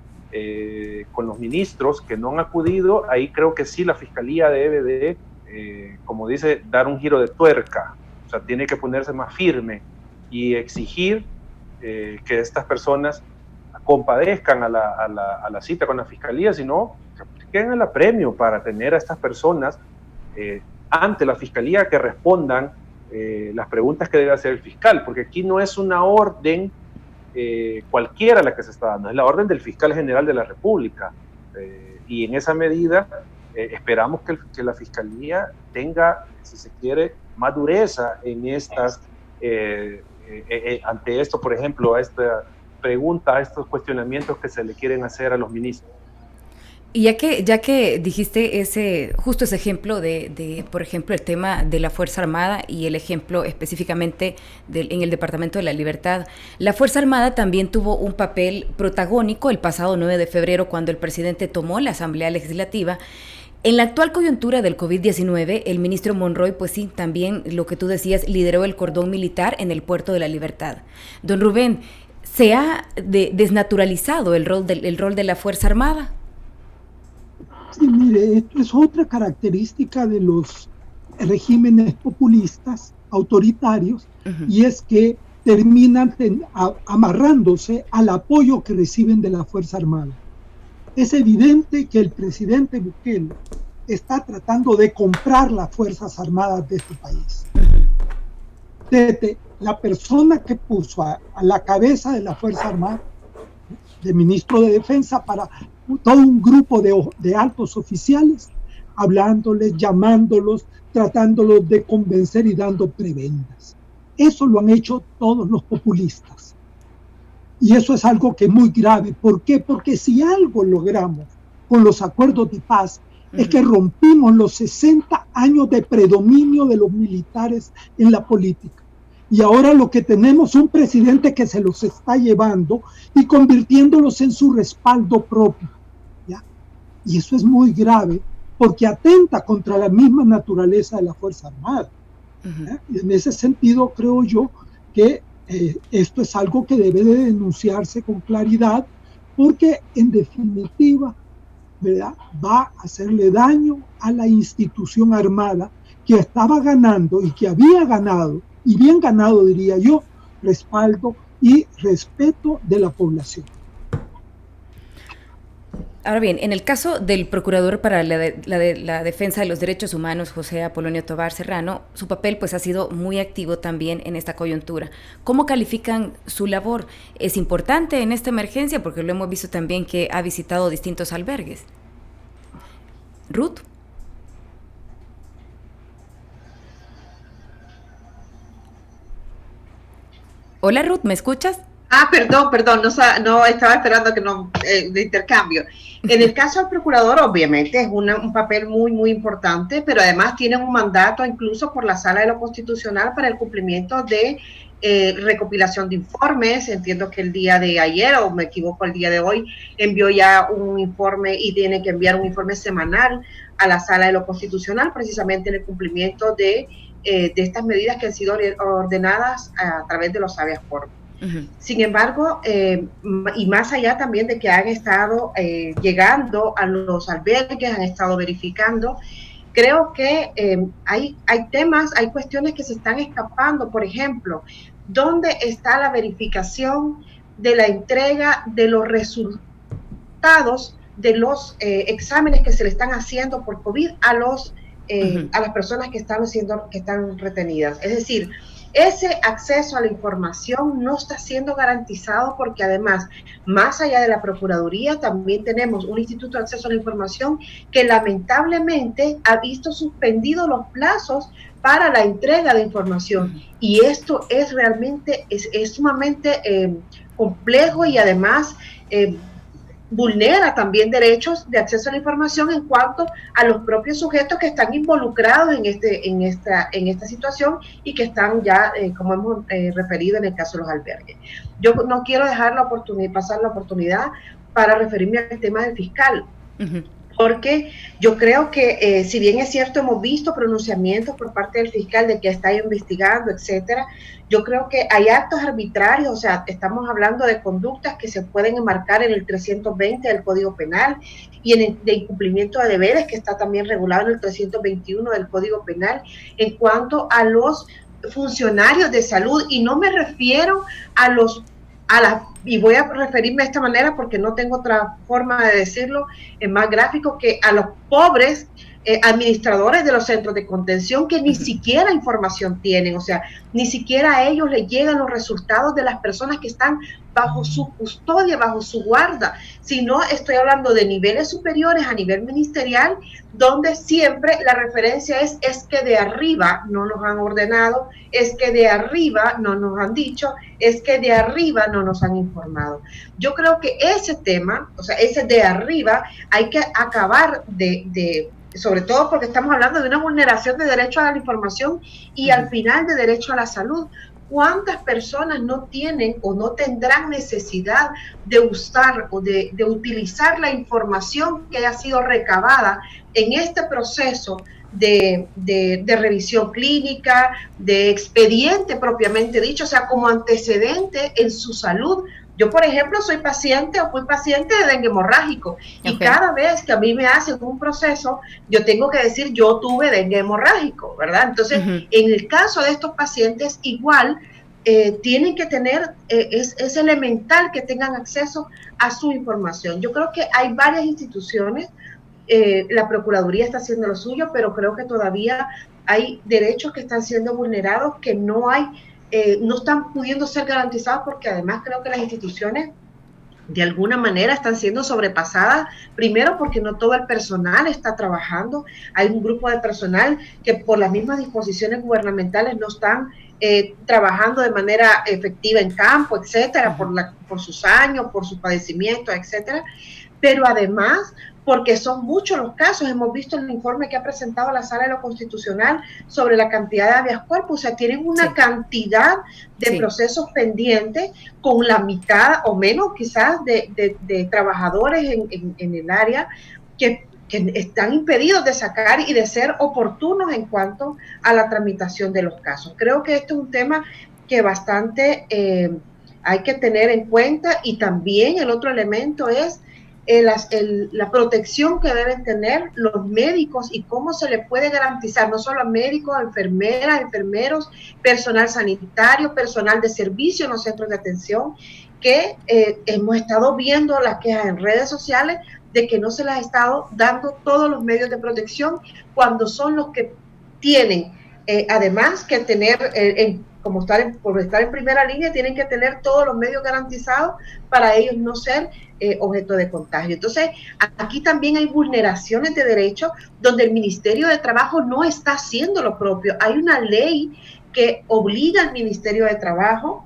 ministros que no han acudido, ahí creo que sí la Fiscalía debe de, como dice, dar un giro de tuerca. O sea, tiene que ponerse más firme y exigir que estas personas compadezcan a la cita con la Fiscalía, sino que hagan el apremio para tener a estas personas ante la Fiscalía que respondan las preguntas que debe hacer el fiscal, porque aquí no es una orden cualquiera la que se está dando, es la orden del fiscal general de la República, y en esa medida esperamos que la Fiscalía tenga, si se quiere, más dureza en estas, ante esto, por ejemplo, a esta pregunta, a estos cuestionamientos que se le quieren hacer a los ministros. Y ya que dijiste justo ese ejemplo de, por ejemplo, el tema de la Fuerza Armada y el ejemplo específicamente en el Departamento de la Libertad, la Fuerza Armada también tuvo un papel protagónico el pasado 9 de febrero cuando el presidente tomó la Asamblea Legislativa. En la actual coyuntura del COVID-19, el ministro Monroy, pues sí, también lo que tú decías, lideró el cordón militar en el Puerto de la Libertad. Don Rubén, ¿se ha desnaturalizado el rol de la Fuerza Armada? Sí, mire, esto es otra característica de los regímenes populistas, autoritarios, y es que terminan amarrándose al apoyo que reciben de la Fuerza Armada. Es evidente que el presidente Bukele está tratando de comprar las Fuerzas Armadas de este país. Desde la persona que puso a la cabeza de la Fuerza Armada, de ministro de Defensa, para todo un grupo de altos oficiales, hablándoles, llamándolos, tratándolos de convencer y dando prebendas. Eso lo han hecho todos los populistas. Y eso es algo que es muy grave. ¿Por qué? Porque si algo logramos con los acuerdos de paz, es que rompimos los 60 años de predominio de los militares en la política. Y ahora lo que tenemos es un presidente que se los está llevando y convirtiéndolos en su respaldo propio, ¿ya? Y eso es muy grave porque atenta contra la misma naturaleza de la Fuerza Armada. Y en ese sentido creo yo que esto es algo que debe de denunciarse con claridad, porque en definitiva, ¿verdad?, va a hacerle daño a la institución armada que estaba ganando y que había ganado, y bien ganado diría yo, respaldo y respeto de la población. Ahora bien, en el caso del Procurador para la Defensa de los Derechos Humanos, José Apolonio Tovar Serrano, su papel pues ha sido muy activo también en esta coyuntura. ¿Cómo califican su labor? ¿Es importante en esta emergencia? Porque lo hemos visto también que ha visitado distintos albergues. Ruth. Hola Ruth, ¿me escuchas? Perdón, no estaba esperando que no, de intercambio. En el caso del procurador, obviamente, es un papel muy, muy importante, pero además tiene un mandato incluso por la Sala de lo Constitucional para el cumplimiento de recopilación de informes. Entiendo que el día de ayer, o me equivoco, el día de hoy, envió ya un informe y tiene que enviar un informe semanal a la Sala de lo Constitucional, precisamente en el cumplimiento de estas medidas que han sido ordenadas a través de los habeas corpus. Sin embargo, y más allá también de que han estado llegando a los albergues, han estado verificando, creo que hay temas, hay cuestiones que se están escapando. Por ejemplo, ¿dónde está la verificación de la entrega de los resultados de los exámenes que se le están haciendo por COVID a las personas que están retenidas? Es decir, ese acceso a la información no está siendo garantizado, porque además, más allá de la Procuraduría, también tenemos un Instituto de Acceso a la Información que lamentablemente ha visto suspendidos los plazos para la entrega de información. Y esto es realmente, es sumamente complejo, y además vulnera también derechos de acceso a la información en cuanto a los propios sujetos que están involucrados en esta situación y que están ya, como hemos referido en el caso de los albergues. Yo no quiero dejar pasar la oportunidad para referirme al tema del fiscal, porque yo creo que si bien es cierto, hemos visto pronunciamientos por parte del fiscal de que está investigando, etcétera, yo creo que hay actos arbitrarios. O sea, estamos hablando de conductas que se pueden enmarcar en el 320 del Código Penal y en el de incumplimiento de deberes, que está también regulado en el 321 del Código Penal, en cuanto a los funcionarios de salud. Y no me refiero y voy a referirme de esta manera porque no tengo otra forma de decirlo más gráfico, que a los pobres administradores de los centros de contención, que ni siquiera información tienen. O sea, ni siquiera a ellos les llegan los resultados de las personas que están bajo su custodia, bajo su guarda, sino estoy hablando de niveles superiores a nivel ministerial, donde siempre la referencia es que de arriba no nos han ordenado, es que de arriba no nos han dicho, es que de arriba no nos han informado. Yo creo que ese tema, o sea, ese de arriba, hay que acabar sobre todo porque estamos hablando de una vulneración de derecho a la información y al final de derecho a la salud. ¿Cuántas personas no tienen o no tendrán necesidad de usar o de utilizar la información que haya sido recabada en este proceso de revisión clínica, de expediente propiamente dicho, o sea, como antecedente en su salud? Yo, por ejemplo, soy paciente o fui paciente de dengue hemorrágico, y cada vez que a mí me hacen un proceso, yo tengo que decir, yo tuve dengue hemorrágico, ¿verdad? Entonces, en el caso de estos pacientes, igual, tienen que tener, es elemental que tengan acceso a su información. Yo creo que hay varias instituciones, la Procuraduría está haciendo lo suyo, pero creo que todavía hay derechos que están siendo vulnerados, que no están pudiendo ser garantizados, porque además creo que las instituciones de alguna manera están siendo sobrepasadas, primero porque no todo el personal está trabajando. Hay un grupo de personal que por las mismas disposiciones gubernamentales no están trabajando de manera efectiva en campo, etcétera, por sus años, por sus padecimientos, etcétera, pero además porque son muchos los casos. Hemos visto el informe que ha presentado la Sala de lo Constitucional sobre la cantidad de habeas corpus. O sea, tienen una cantidad de procesos pendientes, con la mitad o menos quizás de trabajadores en el área, que que están impedidos de sacar y de ser oportunos en cuanto a la tramitación de los casos. Creo que esto es un tema que bastante hay que tener en cuenta, y también el otro elemento es la protección que deben tener los médicos y cómo se les puede garantizar, no solo a médicos, a enfermeras, enfermeros, personal sanitario, personal de servicio en los centros de atención, que hemos estado viendo las quejas en redes sociales de que no se les ha estado dando todos los medios de protección, cuando son los que tienen, además que tener, por estar en primera línea, tienen que tener todos los medios garantizados para ellos no ser objeto de contagio. Entonces, aquí también hay vulneraciones de derechos donde el Ministerio de Trabajo no está haciendo lo propio. Hay una ley que obliga al Ministerio de Trabajo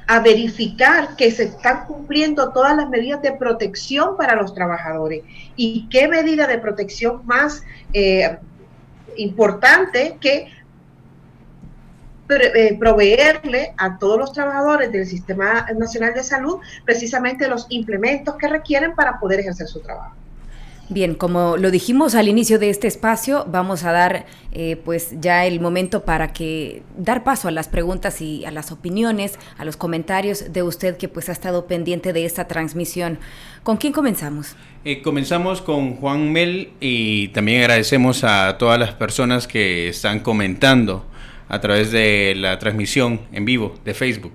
a verificar que se están cumpliendo todas las medidas de protección para los trabajadores. ¿Y qué medida de protección más importante que proveerle a todos los trabajadores del Sistema Nacional de Salud precisamente los implementos que requieren para poder ejercer su trabajo? Bien, como lo dijimos al inicio de este espacio, vamos a dar pues ya el momento para dar paso a las preguntas y a las opiniones, a los comentarios de usted que pues ha estado pendiente de esta transmisión. ¿Con quién comenzamos? Comenzamos con Juan Mel, y también agradecemos a todas las personas que están comentando a través de la transmisión en vivo de Facebook.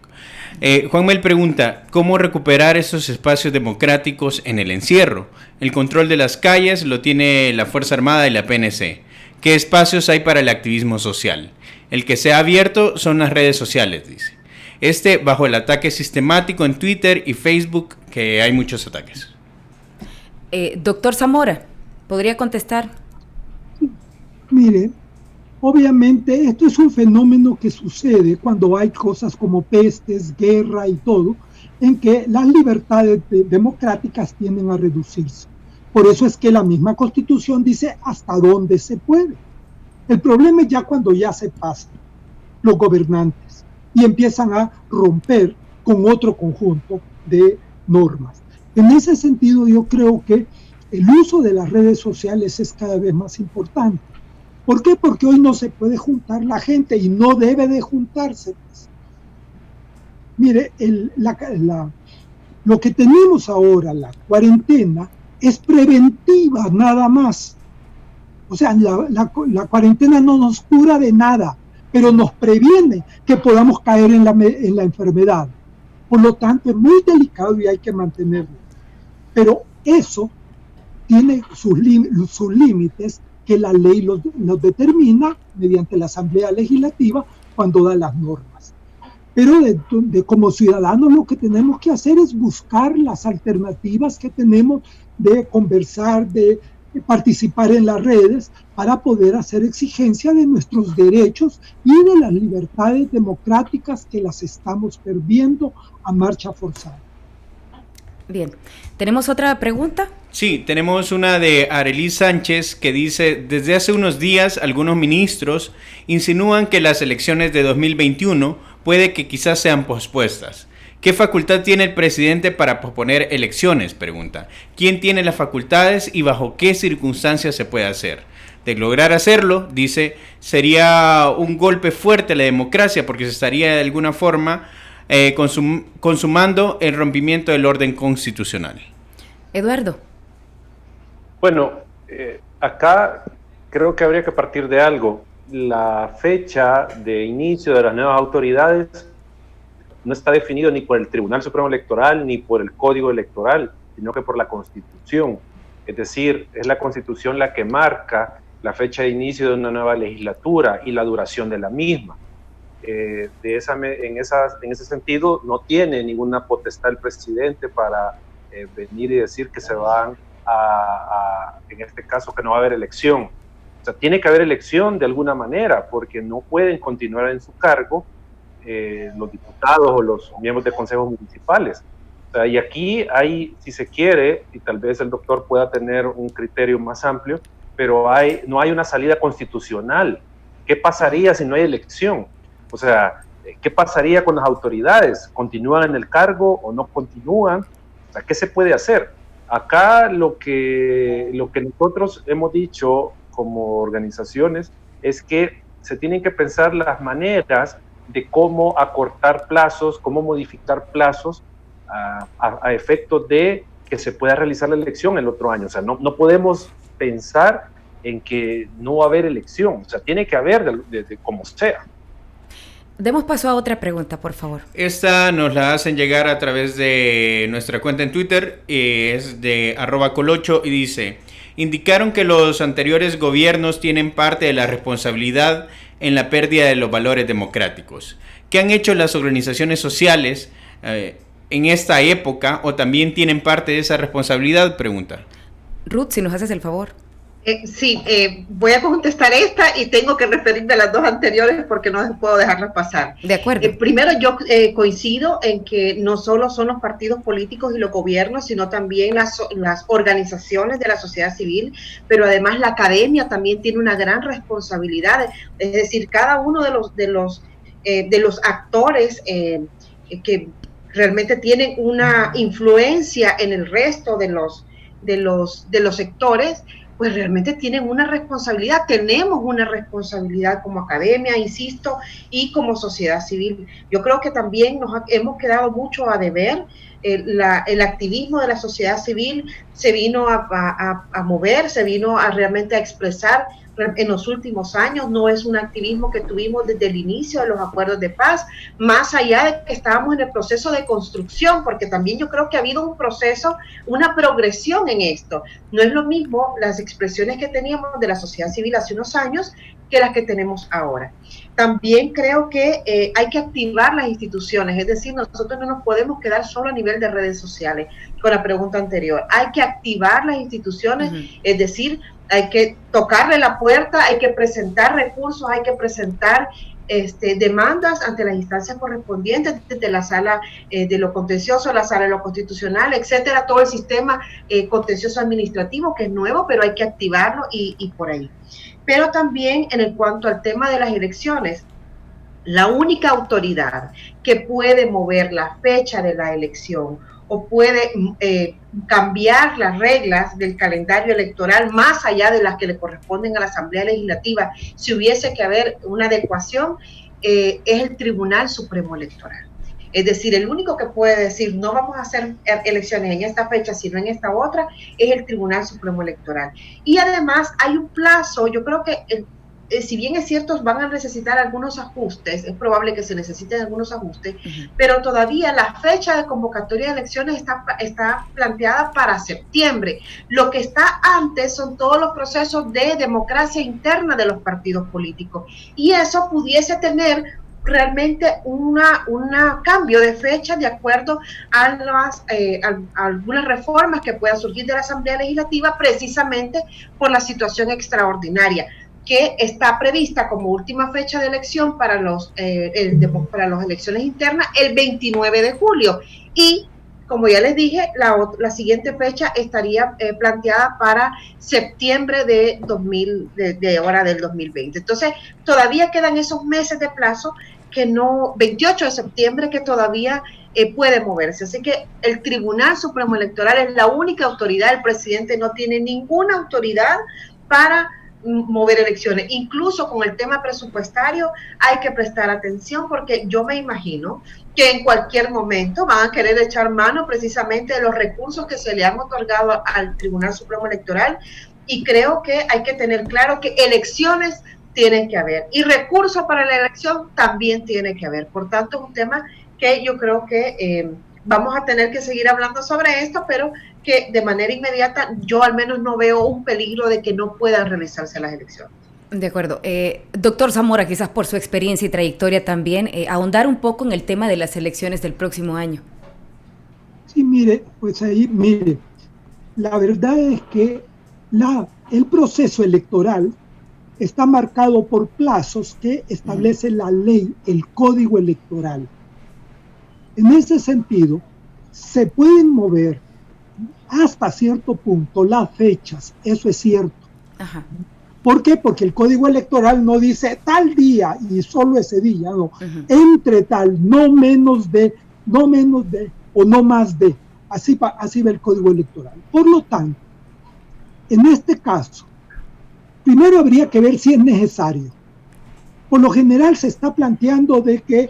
Juan Mel pregunta, ¿cómo recuperar esos espacios democráticos en el encierro? El control de las calles lo tiene la Fuerza Armada y la PNC. ¿Qué espacios hay para el activismo social? El que se ha abierto son las redes sociales, dice. Bajo el ataque sistemático en Twitter y Facebook, que hay muchos ataques. Doctor Zamora, ¿podría contestar? Mire, obviamente esto es un fenómeno que sucede cuando hay cosas como pestes, guerra y todo, en que las libertades democráticas tienden a reducirse. Por eso es que la misma Constitución dice hasta dónde se puede. El problema es ya cuando ya se pasan los gobernantes y empiezan a romper con otro conjunto de normas. En ese sentido, yo creo que el uso de las redes sociales es cada vez más importante. ¿Por qué? Porque hoy no se puede juntar la gente y no debe de juntarse. Pues. Mire, lo que tenemos ahora, la cuarentena, es preventiva nada más. O sea, la cuarentena no nos cura de nada, pero nos previene que podamos caer en la enfermedad. Por lo tanto, es muy delicado y hay que mantenerlo. Pero eso tiene sus límites que la ley los determina mediante la Asamblea Legislativa cuando da las normas. Pero como ciudadanos lo que tenemos que hacer es buscar las alternativas que tenemos de conversar, de participar en las redes para poder hacer exigencia de nuestros derechos y de las libertades democráticas que las estamos perdiendo a marcha forzada. Bien, ¿tenemos otra pregunta? Sí, tenemos una de Arely Sánchez que dice, desde hace unos días algunos ministros insinúan que las elecciones de 2021 puede que quizás sean pospuestas. ¿Qué facultad tiene el presidente para posponer elecciones? Pregunta. ¿Quién tiene las facultades y bajo qué circunstancias se puede hacer? De lograr hacerlo, dice, sería un golpe fuerte a la democracia porque se estaría de alguna forma consumando el rompimiento del orden constitucional. Eduardo. Bueno, acá creo que habría que partir de algo. La fecha de inicio de las nuevas autoridades no está definido ni por el Tribunal Supremo Electoral ni por el Código Electoral, sino que por la Constitución. Es decir, es la Constitución la que marca la fecha de inicio de una nueva legislatura y la duración de la misma. En ese sentido, no tiene ninguna potestad el presidente para venir y decir que se van en este caso, que no va a haber elección. O sea, tiene que haber elección de alguna manera, porque no pueden continuar en su cargo los diputados o los miembros de consejos municipales. O sea, y aquí hay, si se quiere, y tal vez el doctor pueda tener un criterio más amplio, pero no hay una salida constitucional. ¿Qué pasaría si no hay elección? O sea, ¿qué pasaría con las autoridades? ¿Continúan en el cargo o no continúan? O sea, ¿qué se puede hacer? Acá lo que nosotros hemos dicho como organizaciones es que se tienen que pensar las maneras de cómo acortar plazos, cómo modificar plazos a efectos de que se pueda realizar la elección el otro año. O sea, no podemos pensar en que no va a haber elección. O sea, tiene que haber de como sea. Demos paso a otra pregunta, por favor. Esta nos la hacen llegar a través de nuestra cuenta en Twitter, es de @colocho y dice: indicaron que los anteriores gobiernos tienen parte de la responsabilidad en la pérdida de los valores democráticos. ¿Qué han hecho las organizaciones sociales en esta época o también tienen parte de esa responsabilidad? Pregunta. Ruth, si nos haces el favor. Sí, voy a contestar esta y tengo que referirme a las dos anteriores porque no puedo dejarlas pasar. De acuerdo. Primero, yo coincido en que no solo son los partidos políticos y los gobiernos, sino también las organizaciones de la sociedad civil, pero además la academia también tiene una gran responsabilidad. Es decir, cada uno de los actores que realmente tienen una influencia en el resto de los sectores, pues realmente tienen una responsabilidad, tenemos una responsabilidad como academia, insisto, y como sociedad civil. Yo creo que también nos hemos quedado mucho a deber. El activismo de la sociedad civil se vino a mover, se vino realmente a expresar en los últimos años. No es un activismo que tuvimos desde el inicio de los acuerdos de paz, más allá de que estábamos en el proceso de construcción, porque también yo creo que ha habido un proceso, una progresión en esto. No es lo mismo las expresiones que teníamos de la sociedad civil hace unos años que las que tenemos ahora. También creo que hay que activar las instituciones, es decir, nosotros no nos podemos quedar solo a nivel de redes sociales con la pregunta anterior. Hay que activar las instituciones, es decir, hay que tocarle la puerta, hay que presentar recursos, hay que presentar demandas ante las instancias correspondientes, desde la sala de lo contencioso, la sala de lo constitucional, etcétera, todo el sistema contencioso administrativo que es nuevo, pero hay que activarlo y por ahí. Pero también en cuanto al tema de las elecciones, la única autoridad que puede mover la fecha de la elección o puede cambiar las reglas del calendario electoral más allá de las que le corresponden a la Asamblea Legislativa, si hubiese que haber una adecuación, es el Tribunal Supremo Electoral. Es decir, el único que puede decir no vamos a hacer elecciones en esta fecha, sino en esta otra, es el Tribunal Supremo Electoral. Y además hay un plazo, yo creo que si bien es cierto, van a necesitar algunos ajustes, es probable que se necesiten algunos ajustes, pero todavía la fecha de convocatoria de elecciones está planteada para septiembre. Lo que está antes son todos los procesos de democracia interna de los partidos políticos, y eso pudiese tener realmente un cambio de fecha de acuerdo a algunas reformas que puedan surgir de la Asamblea Legislativa, precisamente por la situación extraordinaria que está prevista como última fecha de elección para las elecciones internas el 29 de julio. Y, como ya les dije, la siguiente fecha estaría planteada para septiembre del 2020. Entonces, todavía quedan esos meses de plazo 28 de septiembre, que todavía puede moverse. Así que el Tribunal Supremo Electoral es la única autoridad, el presidente no tiene ninguna autoridad para mover elecciones. Incluso con el tema presupuestario hay que prestar atención, porque yo me imagino que en cualquier momento van a querer echar mano precisamente de los recursos que se le han otorgado al Tribunal Supremo Electoral, y creo que hay que tener claro que elecciones tienen que haber y recursos para la elección también tiene que haber. Por tanto, es un tema que yo creo que vamos a tener que seguir hablando sobre esto, pero que de manera inmediata yo al menos no veo un peligro de que no puedan realizarse las elecciones. De acuerdo. Doctor Zamora, quizás por su experiencia y trayectoria también, ahondar un poco en el tema de las elecciones del próximo año. Sí, mire, la verdad es que el proceso electoral está marcado por plazos que establece la ley, el Código Electoral. En ese sentido, se pueden mover hasta cierto punto las fechas, eso es cierto. Ajá. ¿Por qué? Porque el Código Electoral no dice tal día y solo ese día, no. Entre tal, no menos de, o no más de. Así va el Código Electoral. Por lo tanto, en este caso, primero habría que ver si es necesario. Por lo general se está planteando de que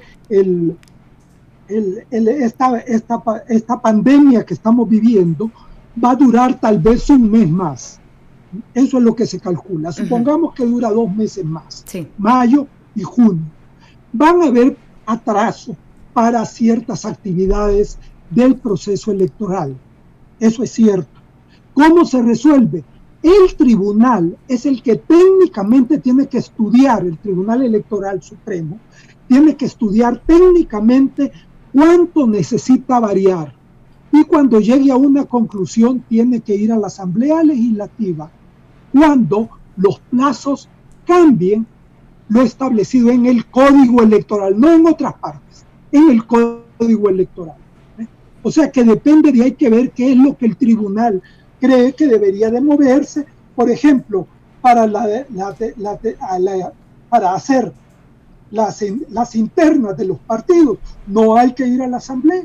esta pandemia que estamos viviendo va a durar tal vez un mes más. Eso es lo que se calcula. Supongamos que dura 2 meses más, sí. Mayo y junio. Van a haber atraso para ciertas actividades del proceso electoral. Eso es cierto. ¿Cómo se resuelve? El tribunal es el que técnicamente tiene que estudiar, el Tribunal Electoral Supremo, tiene que estudiar técnicamente cuánto necesita variar. Y cuando llegue a una conclusión, tiene que ir a la Asamblea Legislativa cuando los plazos cambien lo establecido en el Código Electoral, no en otras partes, en el Código Electoral. O sea que depende de, hay que ver qué es lo que el tribunal cree que debería de moverse. Por ejemplo, para para hacer las internas de los partidos, no hay que ir a la Asamblea.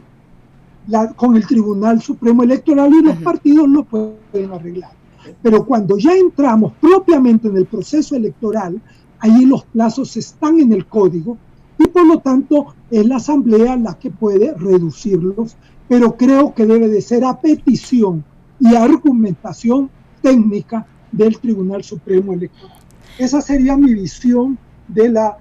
Con el Tribunal Supremo Electoral y los partidos lo pueden arreglar. Pero cuando ya entramos propiamente en el proceso electoral, ahí los plazos están en el código y por lo tanto es la Asamblea la que puede reducirlos, pero creo que debe de ser a petición y argumentación técnica del Tribunal Supremo Electoral. Esa sería mi visión de la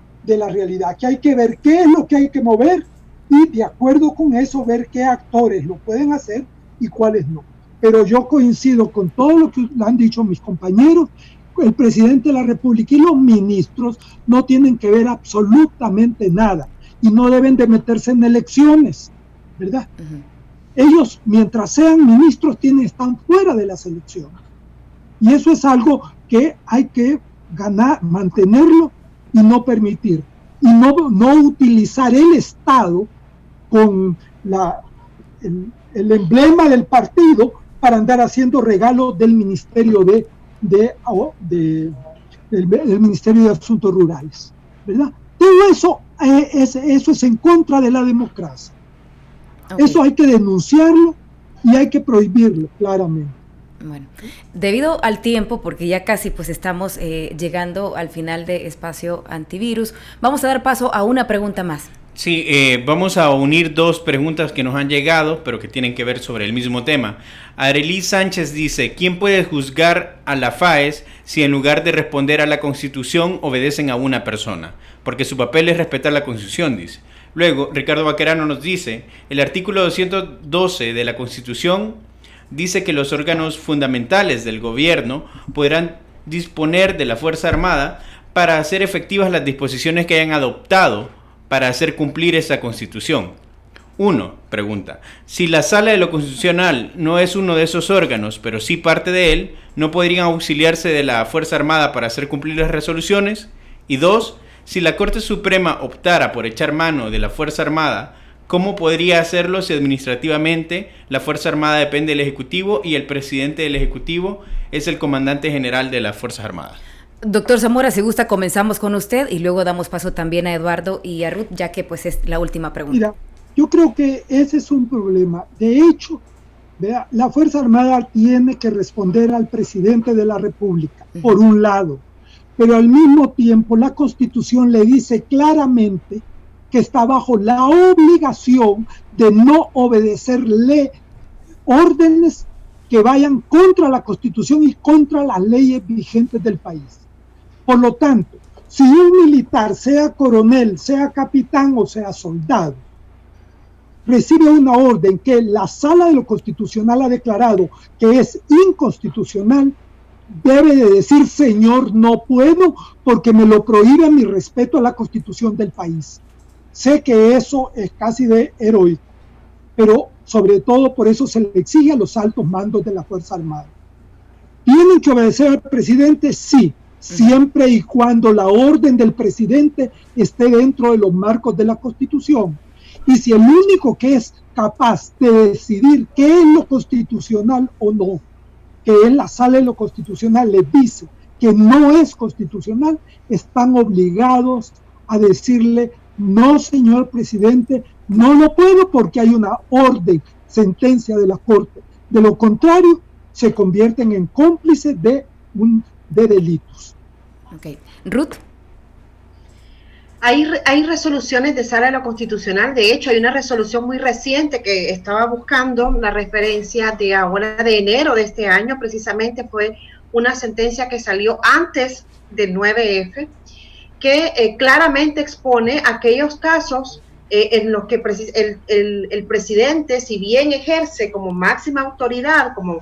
realidad, que hay que ver qué es lo que hay que mover y de acuerdo con eso ver qué actores lo pueden hacer y cuáles no. Pero yo coincido con todo lo que han dicho mis compañeros. El presidente de la República y los ministros no tienen que ver absolutamente nada y no deben de meterse en elecciones, ¿verdad? Ellos, mientras sean ministros, están fuera de las elecciones. Y eso es algo que hay que mantenerlo y no permitir. Y no utilizar el Estado con el emblema del partido para andar haciendo regalos del Ministerio del Ministerio de Asuntos Rurales, ¿verdad? Todo eso es en contra de la democracia. Okay. Eso hay que denunciarlo y hay que prohibirlo claramente. Bueno, debido al tiempo, porque ya casi pues estamos llegando al final de Espacio Antivirus, vamos a dar paso a una pregunta más. Sí, vamos a unir 2 preguntas que nos han llegado, pero que tienen que ver sobre el mismo tema. Arely Sánchez dice, ¿quién puede juzgar a la FAES si en lugar de responder a la Constitución obedecen a una persona? Porque su papel es respetar la Constitución, dice. Luego, Ricardo Baquerano nos dice, el artículo 212 de la Constitución dice que los órganos fundamentales del gobierno podrán disponer de la Fuerza Armada para hacer efectivas las disposiciones que hayan adoptado para hacer cumplir esa Constitución. 1. Pregunta, si la Sala de lo Constitucional no es uno de esos órganos, pero sí parte de él, ¿no podrían auxiliarse de la Fuerza Armada para hacer cumplir las resoluciones? Y 2. Si la Corte Suprema optara por echar mano de la Fuerza Armada, ¿cómo podría hacerlo si administrativamente la Fuerza Armada depende del Ejecutivo y el presidente del Ejecutivo es el comandante general de las Fuerzas Armadas? Doctor Zamora, si gusta comenzamos con usted y luego damos paso también a Eduardo y a Ruth, ya que pues es la última pregunta. Mira, yo creo que ese es un problema. De hecho, vea, la Fuerza Armada tiene que responder al presidente de la República, por un lado, pero al mismo tiempo la Constitución le dice claramente que está bajo la obligación de no obedecerle órdenes que vayan contra la Constitución y contra las leyes vigentes del país. Por lo tanto, si un militar, sea coronel, sea capitán o sea soldado, recibe una orden que la Sala de lo Constitucional ha declarado que es inconstitucional, debe de decir, señor, no puedo porque me lo prohíbe mi respeto a la Constitución del país. Sé que eso es casi de heroico, pero sobre todo por eso se le exige a los altos mandos de la Fuerza Armada. ¿Tienen que obedecer al presidente? Sí, siempre y cuando la orden del presidente esté dentro de los marcos de la Constitución. Y si el único que es capaz de decidir qué es lo constitucional o no, que es la Sala de lo Constitucional, les dice que no es constitucional, están obligados a decirle, no, señor presidente, no lo puedo porque hay una orden sentencia de la Corte. De lo contrario, se convierten en cómplices de delitos. Ok. Ruth. Hay resoluciones de Sala de lo Constitucional. De hecho, hay una resolución muy reciente que estaba buscando la referencia de ahora de enero de este año. Precisamente fue una sentencia que salió antes del 9F, que claramente expone aquellos casos en los que el presidente, si bien ejerce como máxima autoridad, como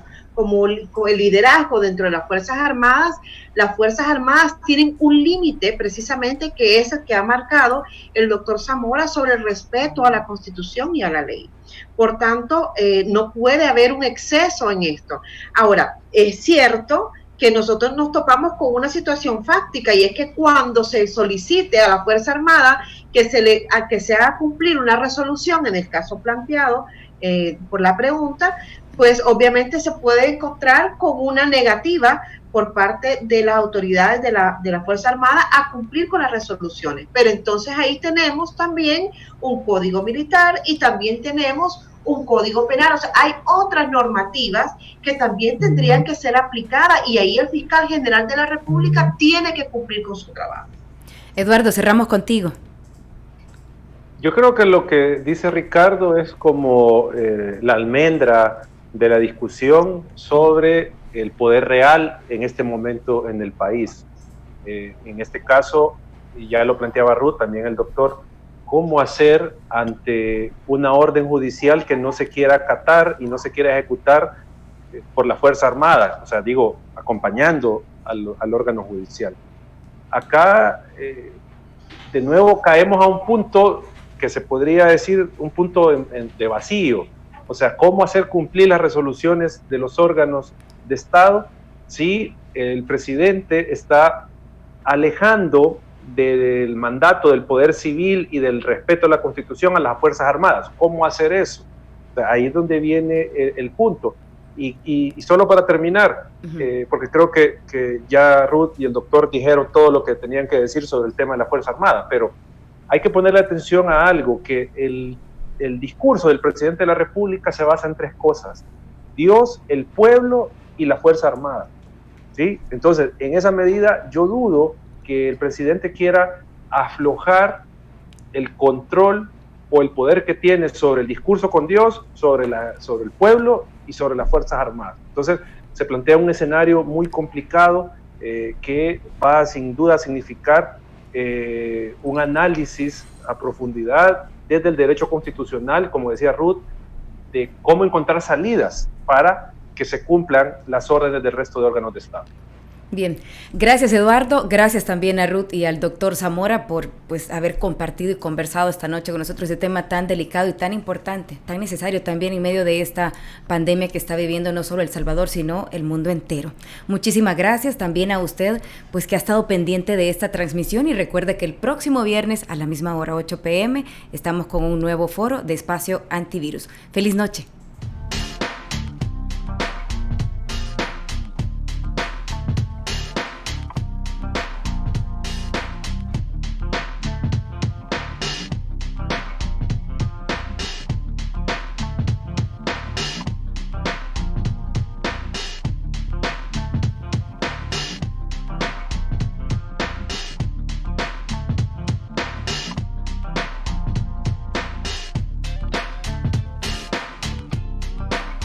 el liderazgo dentro de las Fuerzas Armadas tienen un límite precisamente que es el que ha marcado el doctor Zamora sobre el respeto a la Constitución y a la ley. Por tanto, no puede haber un exceso en esto. Ahora, es cierto que nosotros nos topamos con una situación fáctica, y es que cuando se solicite a la Fuerza Armada que se haga cumplir una resolución, en el caso planteado por la pregunta, pues obviamente se puede encontrar con una negativa por parte de las autoridades de la Fuerza Armada a cumplir con las resoluciones. Pero entonces ahí tenemos también un código militar y también tenemos un código penal. O sea, hay otras normativas que también tendrían que ser aplicadas, y ahí el fiscal general de la República tiene que cumplir con su trabajo. Eduardo, cerramos contigo. Yo creo que lo que dice Ricardo es como la almendra de la discusión sobre el poder real en este momento en el país. En este caso, y ya lo planteaba Ruth, también el doctor, cómo hacer ante una orden judicial que no se quiera acatar y no se quiera ejecutar por la Fuerza Armada, o sea, digo, acompañando al órgano judicial. Acá, de nuevo, caemos a un punto que se podría decir un punto de vacío. O sea, cómo hacer cumplir las resoluciones de los órganos de Estado si el presidente está alejando del mandato del poder civil y del respeto a la Constitución a las Fuerzas Armadas. ¿Cómo hacer eso? O sea, ahí es donde viene el punto. Y solo para terminar, porque creo que ya Ruth y el doctor dijeron todo lo que tenían que decir sobre el tema de la Fuerza Armada, pero hay que ponerle atención a algo, que el discurso del presidente de la República se basa en tres cosas: Dios, el pueblo y la Fuerza Armada, ¿sí? Entonces, en esa medida, yo dudo que el presidente quiera aflojar el control o el poder que tiene sobre el discurso con Dios, sobre el pueblo y sobre las Fuerzas Armadas. Entonces, se plantea un escenario muy complicado que va sin duda a significar un análisis a profundidad desde el derecho constitucional, como decía Ruth, de cómo encontrar salidas para que se cumplan las órdenes del resto de órganos de Estado. Bien, gracias Eduardo, gracias también a Ruth y al doctor Zamora por haber compartido y conversado esta noche con nosotros este tema tan delicado y tan importante, tan necesario también en medio de esta pandemia que está viviendo no solo El Salvador, sino el mundo entero. Muchísimas gracias también a usted, que ha estado pendiente de esta transmisión, y recuerde que el próximo viernes a la misma hora, 8 p.m., estamos con un nuevo foro de Espacio Antivirus. ¡Feliz noche!